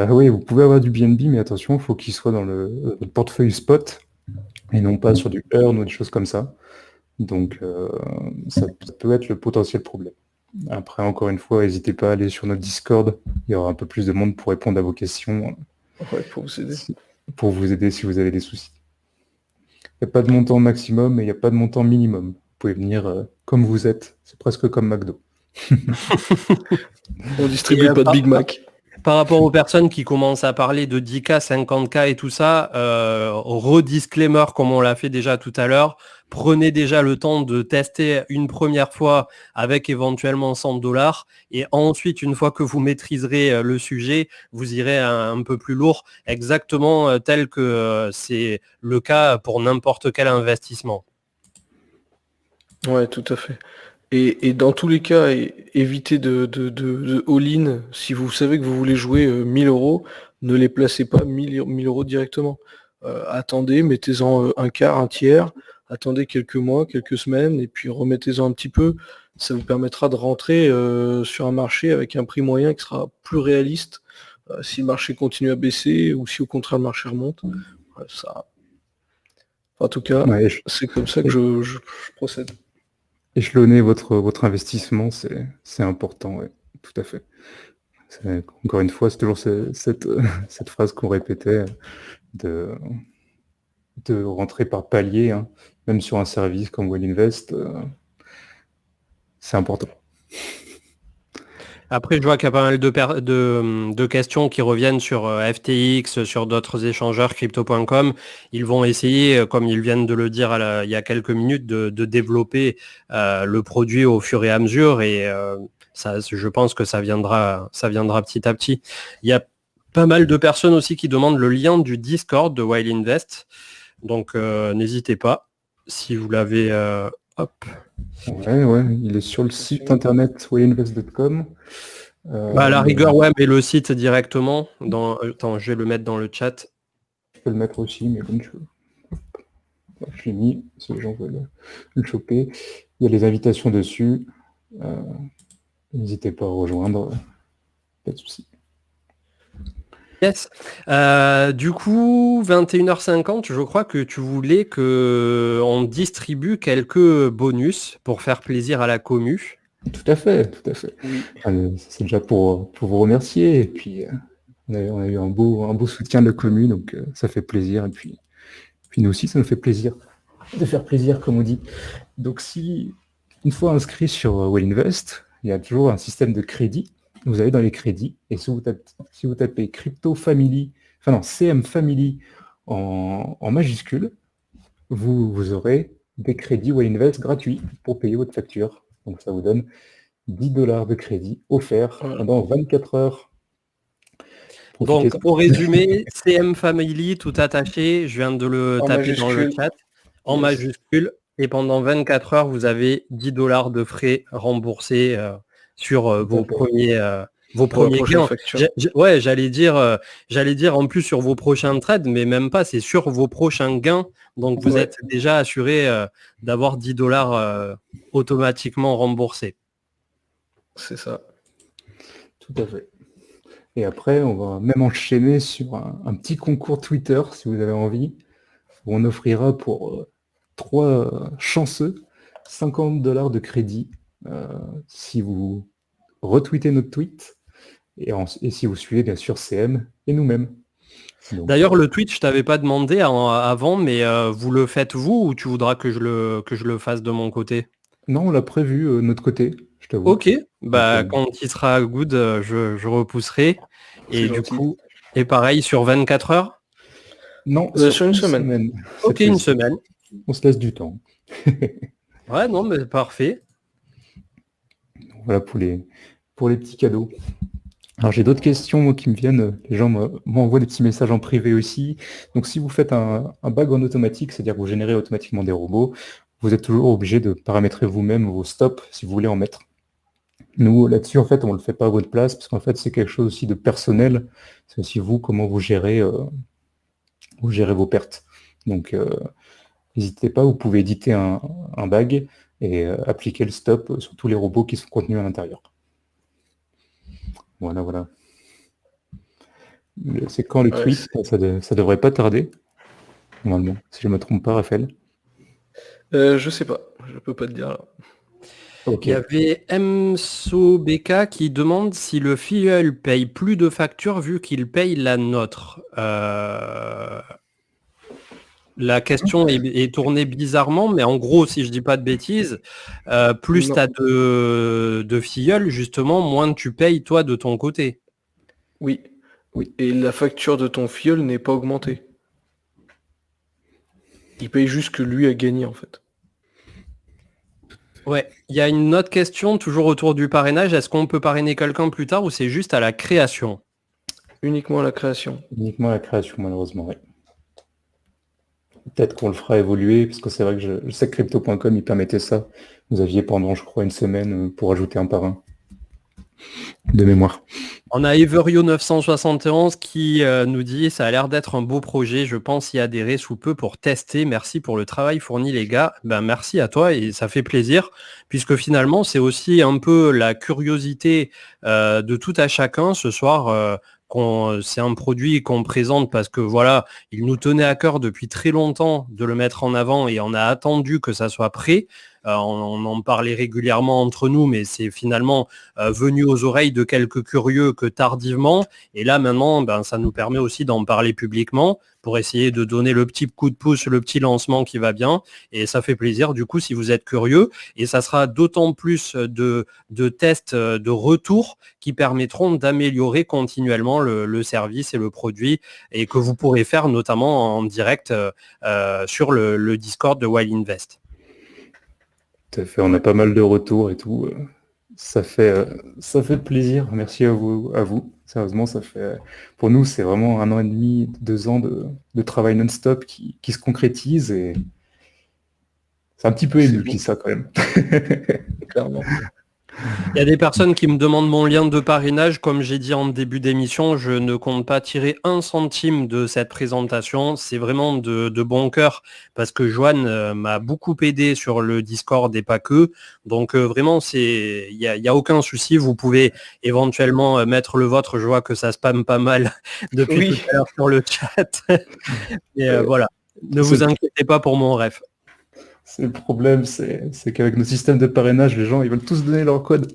oui, vous pouvez avoir du BNB, mais attention, il faut qu'il soit dans le portefeuille spot et non pas sur du earn ou des choses comme ça. Donc, ça peut être le potentiel problème. Après, encore une fois, n'hésitez pas à aller sur notre Discord. Il y aura un peu plus de monde pour répondre à vos questions. Ouais, pour vous aider. Pour vous aider si vous avez des soucis. Il n'y a pas de montant maximum et il n'y a pas de montant minimum. Vous pouvez venir comme vous êtes. C'est presque comme McDo. On distribue pas de Big Mac. Par rapport aux personnes qui commencent à parler de 10K, 50K et tout ça, redisclaimer comme on l'a fait déjà tout à l'heure, prenez déjà le temps de tester une première fois avec éventuellement $100 et ensuite, une fois que vous maîtriserez le sujet, vous irez un peu plus lourd, exactement tel que c'est le cas pour n'importe quel investissement. Ouais, tout à fait. Et dans tous les cas, évitez de all-in. Si vous savez que vous voulez jouer 1000 euros, ne les placez pas 1000 euros directement. Attendez, mettez-en un quart, un tiers, attendez quelques mois, quelques semaines, et puis remettez-en un petit peu. Ça vous permettra de rentrer sur un marché avec un prix moyen qui sera plus réaliste si le marché continue à baisser ou si au contraire le marché remonte. Ça En tout cas, Ouais, c'est comme ça que je procède. échelonner votre investissement, c'est important, ouais, tout à fait. Encore une fois, c'est toujours cette phrase qu'on répétait de, de rentrer par palier, hein, même sur un service comme Well-Invest, c'est important. Après, je vois qu'il y a pas mal de questions qui reviennent sur FTX, sur d'autres échangeurs, crypto.com. Ils vont essayer, comme ils viennent de le dire il y a quelques minutes, de développer le produit au fur et à mesure. Et ça, je pense que ça viendra petit à petit. Il y a pas mal de personnes aussi qui demandent le lien du Discord de Wild Invest. Donc, n'hésitez pas, si vous l'avez... hop. Ouais, il est sur le site internet wellinvest.com. À la rigueur, ouais, mais le site directement. Attends, je vais le mettre dans le chat. Je peux le mettre aussi, mais comme je l'ai mis, si les gens veulent le choper. Il y a les invitations dessus. N'hésitez pas à rejoindre. Pas de souci. Yes. Du coup, 21h50, je crois que tu voulais qu'on distribue quelques bonus pour faire plaisir à la commu. Tout à fait. Oui. C'est déjà pour vous remercier. Et puis, on a eu un beau soutien de la commune, donc ça fait plaisir. Et puis nous aussi, ça nous fait plaisir de faire plaisir, comme on dit. Donc si, une fois inscrit sur Well-Invest, il y a toujours un système de crédit. Vous allez dans les crédits, et si vous tapez Crypto Family, CM Family en majuscule, vous aurez des crédits Well-Invest gratuits pour payer votre facture. Donc ça vous donne 10 $ de crédit offert pendant 24 heures. Donc, pour résumer, CM Family, tout attaché, je viens de le taper dans le chat, en majuscule, et pendant 24 heures, vous avez 10 $ de frais remboursés sur vos premiers gains. Ouais, j'allais dire en plus sur vos prochains trades, mais même pas, c'est sur vos prochains gains. Donc, vous êtes déjà assuré d'avoir 10 $ automatiquement remboursés. C'est ça. Tout à fait. Et après, on va même enchaîner sur un petit concours Twitter, si vous avez envie, où on offrira pour 3 chanceux 50 $ de crédit si vous retweetez notre tweet et si vous suivez bien sûr CM et nous-mêmes. D'ailleurs, le tweet, je t'avais pas demandé avant, mais vous le faites vous ou tu voudras que je le fasse de mon côté? Non, on l'a prévu de notre côté, je t'avoue. Ok, bah quand il sera good, je repousserai. Et du coup, et pareil sur 24 heures? Non, sur une semaine. Ok, une semaine. On se laisse du temps. Ouais, non, mais parfait. Voilà pour les petits cadeaux. Alors j'ai d'autres questions qui me viennent, les gens m'envoient des petits messages en privé aussi. Donc si vous faites un bag en automatique, c'est-à-dire que vous générez automatiquement des robots, vous êtes toujours obligé de paramétrer vous-même vos stops si vous voulez en mettre. Nous, là-dessus, en fait, on ne le fait pas à votre place, parce qu'en fait, c'est quelque chose aussi de personnel. C'est aussi vous, comment vous gérez vos pertes. Donc n'hésitez pas, vous pouvez éditer un bag et appliquer le stop sur tous les robots qui sont contenus à l'intérieur. Voilà. C'est quand le tweet, ça devrait pas tarder, normalement, si je ne me trompe pas, Raphaël. Je sais pas, je peux pas te dire là. Okay. Il y avait MSOBK qui demande si le filleul paye plus de factures vu qu'il paye la nôtre. La question est tournée bizarrement, mais en gros, si je dis pas de bêtises, plus tu as de filleuls, justement, moins tu payes toi de ton côté. Oui. Et la facture de ton filleul n'est pas augmentée. Il paye juste que lui a gagné en fait. Ouais, il y a une autre question toujours autour du parrainage. Est-ce qu'on peut parrainer quelqu'un plus tard ou c'est juste à la création? Uniquement à la création. Uniquement à la création, malheureusement, oui. Peut-être qu'on le fera évoluer, parce que c'est vrai que je sais que crypto.com, il permettait ça. Vous aviez pendant, je crois, une semaine pour ajouter un parrain. De mémoire. On a Everio 971 qui nous dit « Ça a l'air d'être un beau projet, je pense y adhérer sous peu pour tester. Merci pour le travail fourni les gars. » Ben, merci à toi et ça fait plaisir, puisque finalement, c'est aussi un peu la curiosité de tout à chacun ce soir c'est un produit qu'on présente parce que voilà, il nous tenait à cœur depuis très longtemps de le mettre en avant et on a attendu que ça soit prêt. On en parlait régulièrement entre nous, mais c'est finalement venu aux oreilles de quelques curieux que tardivement. Et là, maintenant, ça nous permet aussi d'en parler publiquement pour essayer de donner le petit coup de pouce, le petit lancement qui va bien. Et ça fait plaisir, du coup, si vous êtes curieux. Et ça sera d'autant plus de tests, de retours qui permettront d'améliorer continuellement le service et le produit et que vous pourrez faire notamment en direct sur le Discord de Wild Invest. Tout à fait, on a pas mal de retours et tout. Ça fait plaisir. Merci à vous. Sérieusement, ça fait pour nous, c'est vraiment 1 an et demi, 2 ans de travail non-stop qui se concrétise et c'est un petit peu ému, je dis ça quand même. Clairement. Il y a des personnes qui me demandent mon lien de parrainage. Comme j'ai dit en début d'émission, je ne compte pas tirer 1 centime de cette présentation. C'est vraiment de bon cœur parce que Joanne m'a beaucoup aidé sur le Discord et pas que. Donc vraiment, il y a aucun souci. Vous pouvez éventuellement mettre le vôtre. Je vois que ça spamme pas mal depuis tout à l'heure sur le chat. Et voilà, ne vous inquiétez pas pour mon ref. C'est le problème, c'est qu'avec nos systèmes de parrainage, les gens, ils veulent tous donner leur code.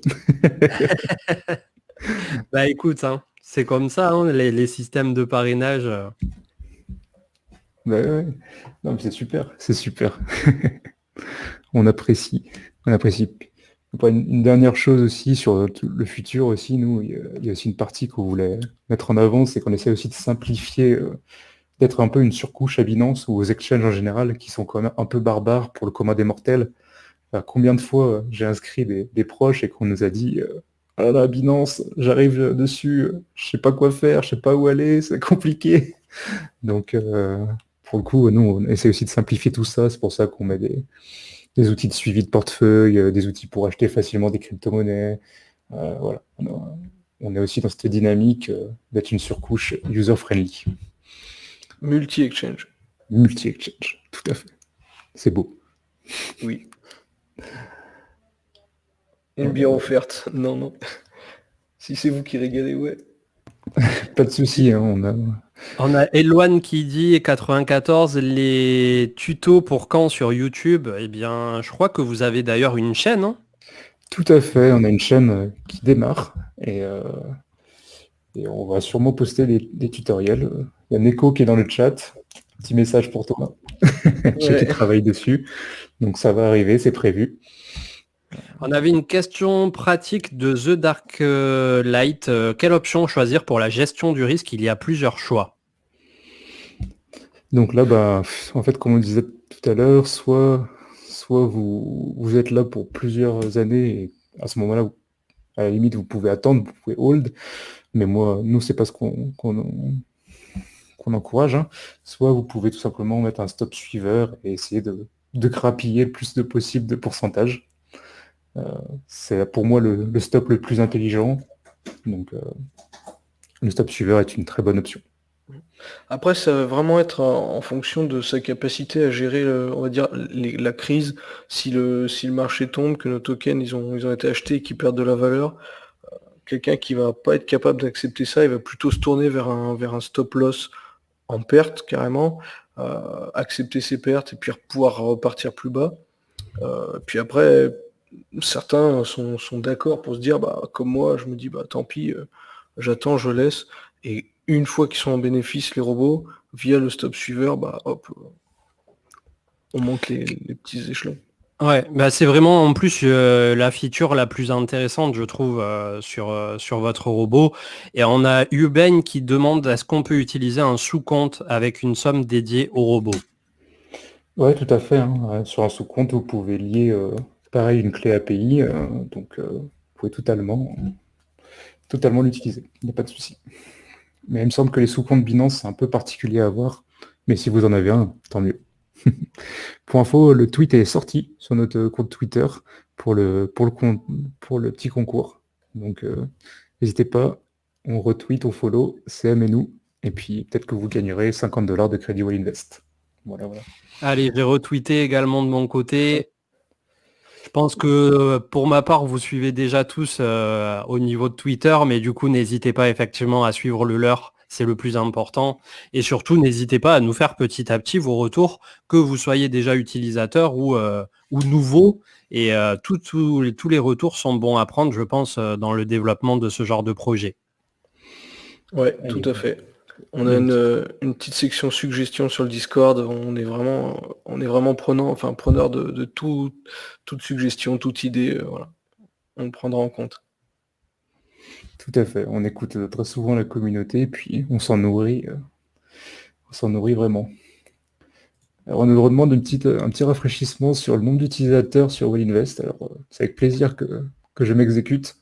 Bah écoute, c'est comme ça, les systèmes de parrainage. Bah ouais. Non, mais c'est super. On apprécie. Une dernière chose aussi sur le futur aussi, nous, il y a aussi une partie qu'on voulait mettre en avant, c'est qu'on essaie aussi de simplifier, d'être un peu une surcouche à Binance ou aux exchanges en général, qui sont quand même un peu barbares pour le commun des mortels. Combien de fois j'ai inscrit des proches et qu'on nous a dit ah là là, Binance, j'arrive dessus, je sais pas quoi faire, je sais pas où aller, c'est compliqué. Donc pour le coup, nous, on essaie aussi de simplifier tout ça, c'est pour ça qu'on met des outils de suivi de portefeuille, des outils pour acheter facilement des crypto-monnaies. Voilà. On est aussi dans cette dynamique d'être une surcouche user-friendly. Multi-exchange, tout à fait. C'est beau. oui. Une bière offerte, non. Si c'est vous qui régalez, ouais. Pas de souci, On a Eloane qui dit 94, les tutos pour quand sur YouTube? Eh bien, je crois que vous avez d'ailleurs une chaîne, Tout à fait, on a une chaîne qui démarre et on va sûrement poster des tutoriels. Il y a Neko qui est dans le chat. Petit message pour toi. Je sais qu'il travaille dessus. Donc ça va arriver, c'est prévu. On avait une question pratique de The Dark Light. Quelle option choisir pour la gestion du risque? Il y a plusieurs choix. Donc là, en fait, comme on disait tout à l'heure, soit vous êtes là pour plusieurs années et à ce moment-là, à la limite, vous pouvez attendre, vous pouvez hold. Mais nous, c'est pas ce qu'on encourage. Soit vous pouvez tout simplement mettre un stop suiveur et essayer de grappiller le plus de possible de pourcentage. C'est pour moi le stop le plus intelligent. Donc le stop suiveur est une très bonne option. Après, ça va vraiment être en fonction de sa capacité à gérer, on va dire, la crise. Si le marché tombe, que nos tokens ils ont été achetés et qu'ils perdent de la valeur, quelqu'un qui va pas être capable d'accepter ça, il va plutôt se tourner vers un stop loss en perte carrément, accepter ses pertes et puis pouvoir repartir plus bas. Puis après, certains sont d'accord pour se dire, comme moi, je me dis, tant pis, j'attends, je laisse. Et une fois qu'ils sont en bénéfice, les robots, via le stop suiveur, hop, on monte les petits échelons. Ouais, c'est vraiment en plus la feature la plus intéressante, je trouve, sur votre robot. Et on a Uben qui demande est-ce qu'on peut utiliser un sous-compte avec une somme dédiée au robot? Ouais, tout à fait. Sur un sous-compte, vous pouvez lier, pareil, une clé API, donc vous pouvez totalement l'utiliser. Il n'y a pas de souci. Mais il me semble que les sous-comptes Binance, c'est un peu particulier à avoir. Mais si vous en avez un, tant mieux. Pour info, le tweet est sorti sur notre compte Twitter pour le petit concours. Donc n'hésitez pas, on retweet, on follow, CM et nous, et puis peut-être que vous gagnerez $50 de crédit Wild Invest. Voilà. Allez, j'ai retweeté également de mon côté. pense que pour ma part, vous suivez déjà tous au niveau de Twitter, mais du coup, n'hésitez pas effectivement à suivre le leur, c'est le plus important. Et surtout, n'hésitez pas à nous faire petit à petit vos retours, que vous soyez déjà utilisateur ou nouveau. Et tous les retours sont bons à prendre, je pense, dans le développement de ce genre de projet. Ouais, tout à fait. On a une petite section suggestions sur le Discord. On est vraiment preneur de toute suggestion, toute idée. Voilà. On le prendra en compte. Tout à fait. On écoute très souvent la communauté, puis on s'en nourrit vraiment. Alors, on nous demande un petit rafraîchissement sur le nombre d'utilisateurs sur Wellinvest. Alors, c'est avec plaisir que je m'exécute.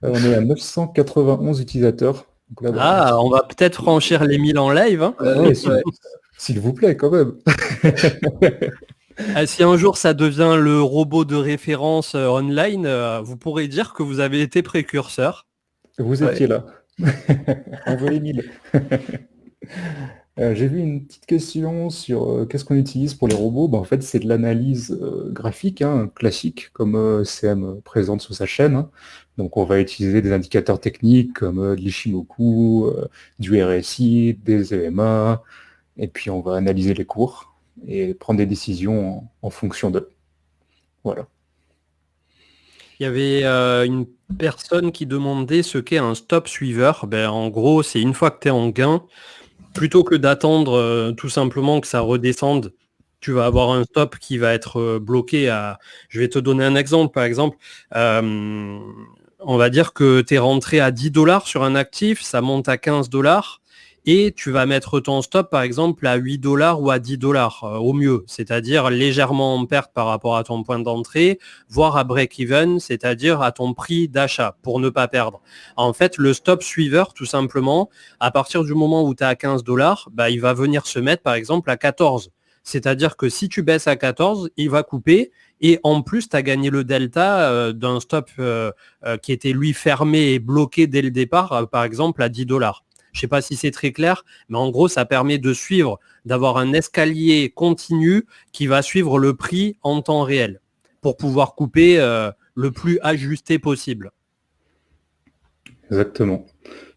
On est à 991 utilisateurs. Donc là, Ah, on va peut-être franchir les 1000 en live. Hein. ouais, s'il vous plaît, quand même. Si un jour ça devient le robot de référence online, vous pourrez dire que vous avez été précurseur. Vous étiez là. On veut les 1000. J'ai vu une petite question sur qu'est-ce qu'on utilise pour les robots. En fait, c'est de l'analyse graphique, classique, comme CM présente sur sa chaîne. Hein. Donc, on va utiliser des indicateurs techniques comme de l'Ichimoku, du RSI, des EMA, et puis on va analyser les cours et prendre des décisions en fonction d'eux. Voilà. Il y avait une personne qui demandait ce qu'est un stop suiveur. En gros, c'est une fois que tu es en gain, plutôt que d'attendre tout simplement que ça redescende, tu vas avoir un stop qui va être bloqué à... Je vais te donner un exemple. Par exemple, on va dire que tu es rentré à 10 $ sur un actif, ça monte à 15 $ et tu vas mettre ton stop par exemple à 8 $ ou à 10 $ au mieux, c'est-à-dire légèrement en perte par rapport à ton point d'entrée, voire à break-even, c'est-à-dire à ton prix d'achat pour ne pas perdre. En fait, le stop suiveur, tout simplement, à partir du moment où tu es à 15 $, il va venir se mettre par exemple à 14. C'est-à-dire que si tu baisses à 14, il va couper et en plus, tu as gagné le delta d'un stop qui était lui fermé et bloqué dès le départ, par exemple à 10 $. Je ne sais pas si c'est très clair, mais en gros, ça permet de suivre, d'avoir un escalier continu qui va suivre le prix en temps réel pour pouvoir couper le plus ajusté possible. Exactement.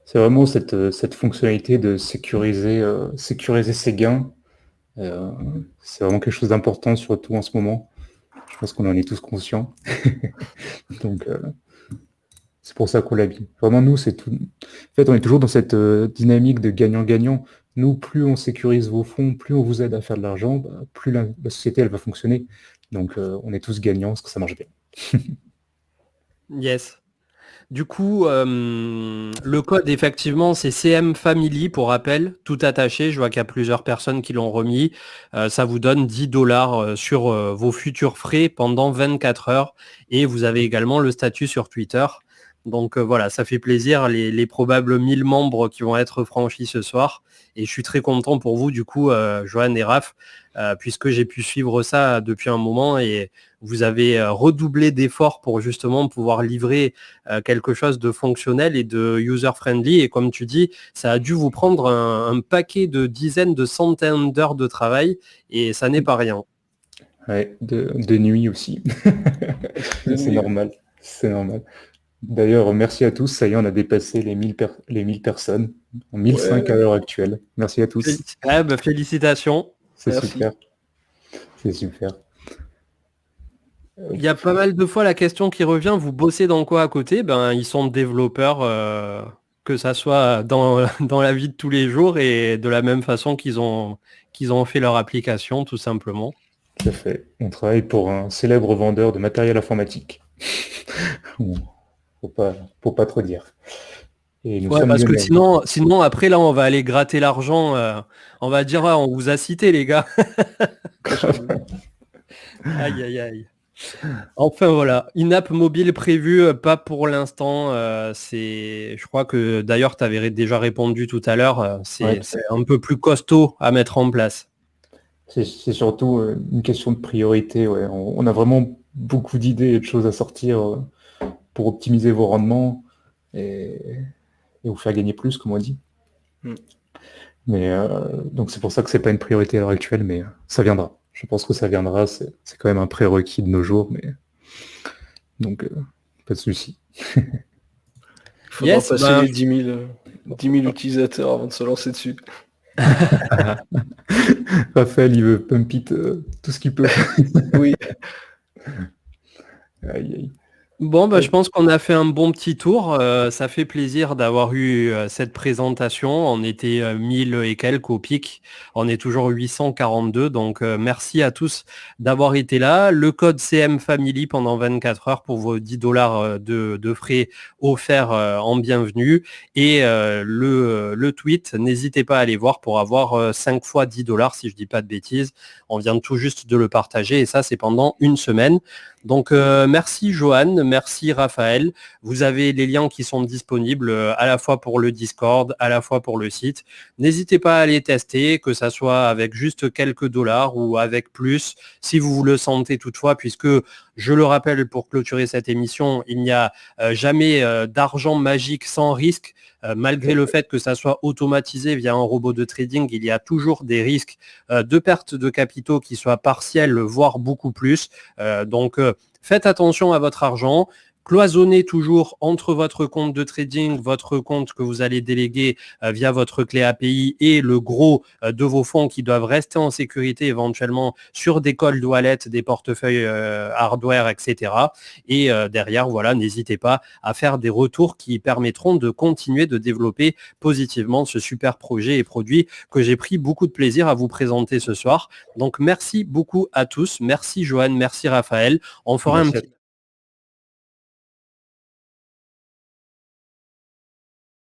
C'est vraiment cette fonctionnalité de sécuriser ses gains. C'est vraiment quelque chose d'important, surtout en ce moment. Je pense qu'on en est tous conscients. Donc, c'est pour ça qu'on l'a mis. Vraiment, nous, c'est tout. En fait, on est toujours dans cette dynamique de gagnant-gagnant. Nous, plus on sécurise vos fonds, plus on vous aide à faire de l'argent, plus la société, elle va fonctionner. Donc, on est tous gagnants parce que ça marche bien. Yes. Du coup, le code, effectivement, c'est CM Family, pour rappel, tout attaché. Je vois qu'il y a plusieurs personnes qui l'ont remis. Ça vous donne 10 $ sur vos futurs frais pendant 24 heures. Et vous avez également le statut sur Twitter. Donc voilà, ça fait plaisir, les probables 1000 membres qui vont être franchis ce soir. Et je suis très content pour vous, du coup, Johan et Raph, puisque j'ai pu suivre ça depuis un moment et vous avez redoublé d'efforts pour justement pouvoir livrer quelque chose de fonctionnel et de user-friendly. Et comme tu dis, ça a dû vous prendre un paquet de dizaines, de centaines d'heures de travail et ça n'est pas rien. Ouais, de nuit aussi. C'est normal. C'est normal. D'ailleurs, merci à tous. Ça y est, on a dépassé les 1000 personnes. 1005 à l'heure actuelle. Merci à tous. Félicitations. C'est super. C'est super. Il y a pas mal de fois la question qui revient, vous bossez dans quoi à côté? Ils sont développeurs, que ça soit dans la vie de tous les jours et de la même façon qu'ils ont fait leur application, tout simplement. Tout à fait. On travaille pour un célèbre vendeur de matériel informatique. Faut pas trop dire. Et nous sommes parce que sinon après là on va aller gratter l'argent, on va dire on vous a cité les gars. Aïe aïe aïe. Enfin voilà, in-app mobile prévu, pas pour l'instant. Je crois que d'ailleurs tu avais déjà répondu tout à l'heure, c'est un peu plus costaud à mettre en place. C'est surtout une question de priorité. Ouais. On a vraiment beaucoup d'idées et de choses à sortir pour optimiser vos rendements et vous faire gagner plus, comme on dit. Mais donc c'est pour ça que c'est pas une priorité à l'heure actuelle, mais ça viendra. Je pense que ça viendra. C'est quand même un prérequis de nos jours, mais Donc, pas de souci. Il faudra Yes, passer ben, les 10 000 utilisateurs avant de se lancer dessus. Raphaël, il veut pump it tout ce qu'il peut. Oui. Aïe, aïe. bon, bah, je pense qu'on a fait un bon petit tour. Ça fait plaisir d'avoir eu cette présentation. On était 1000 et quelques au pic. On est toujours 842. Donc, merci à tous d'avoir été là. Le code CM Family pendant 24 heures pour vos 10 dollars de frais offerts en bienvenue. Et le tweet, n'hésitez pas à aller voir pour avoir 5 fois 10 dollars, si je dis pas de bêtises. On vient tout juste de le partager et ça, c'est pendant une semaine. Donc, merci Johan, merci Raphaël. Vous avez les liens qui sont disponibles à la fois pour le Discord, à la fois pour le site. N'hésitez pas à les tester, que ça soit avec juste quelques dollars ou avec plus, si vous le sentez toutefois, puisque, je le rappelle pour clôturer cette émission, il n'y a jamais d'argent magique sans risque. Malgré le fait que ça soit automatisé via un robot de trading, il y a toujours des risques de perte de capitaux qui soient partiels, voire beaucoup plus. Donc, faites attention à votre argent. Cloisonnez toujours entre votre compte de trading, votre compte que vous allez déléguer via votre clé API et le gros de vos fonds qui doivent rester en sécurité éventuellement sur des cold wallets, des portefeuilles hardware, etc. Et derrière, voilà, n'hésitez pas à faire des retours qui permettront de continuer de développer positivement ce super projet et produit que j'ai pris beaucoup de plaisir à vous présenter ce soir. Donc, merci beaucoup à tous. Merci Johan, merci Raphaël. On fera Merci un à petit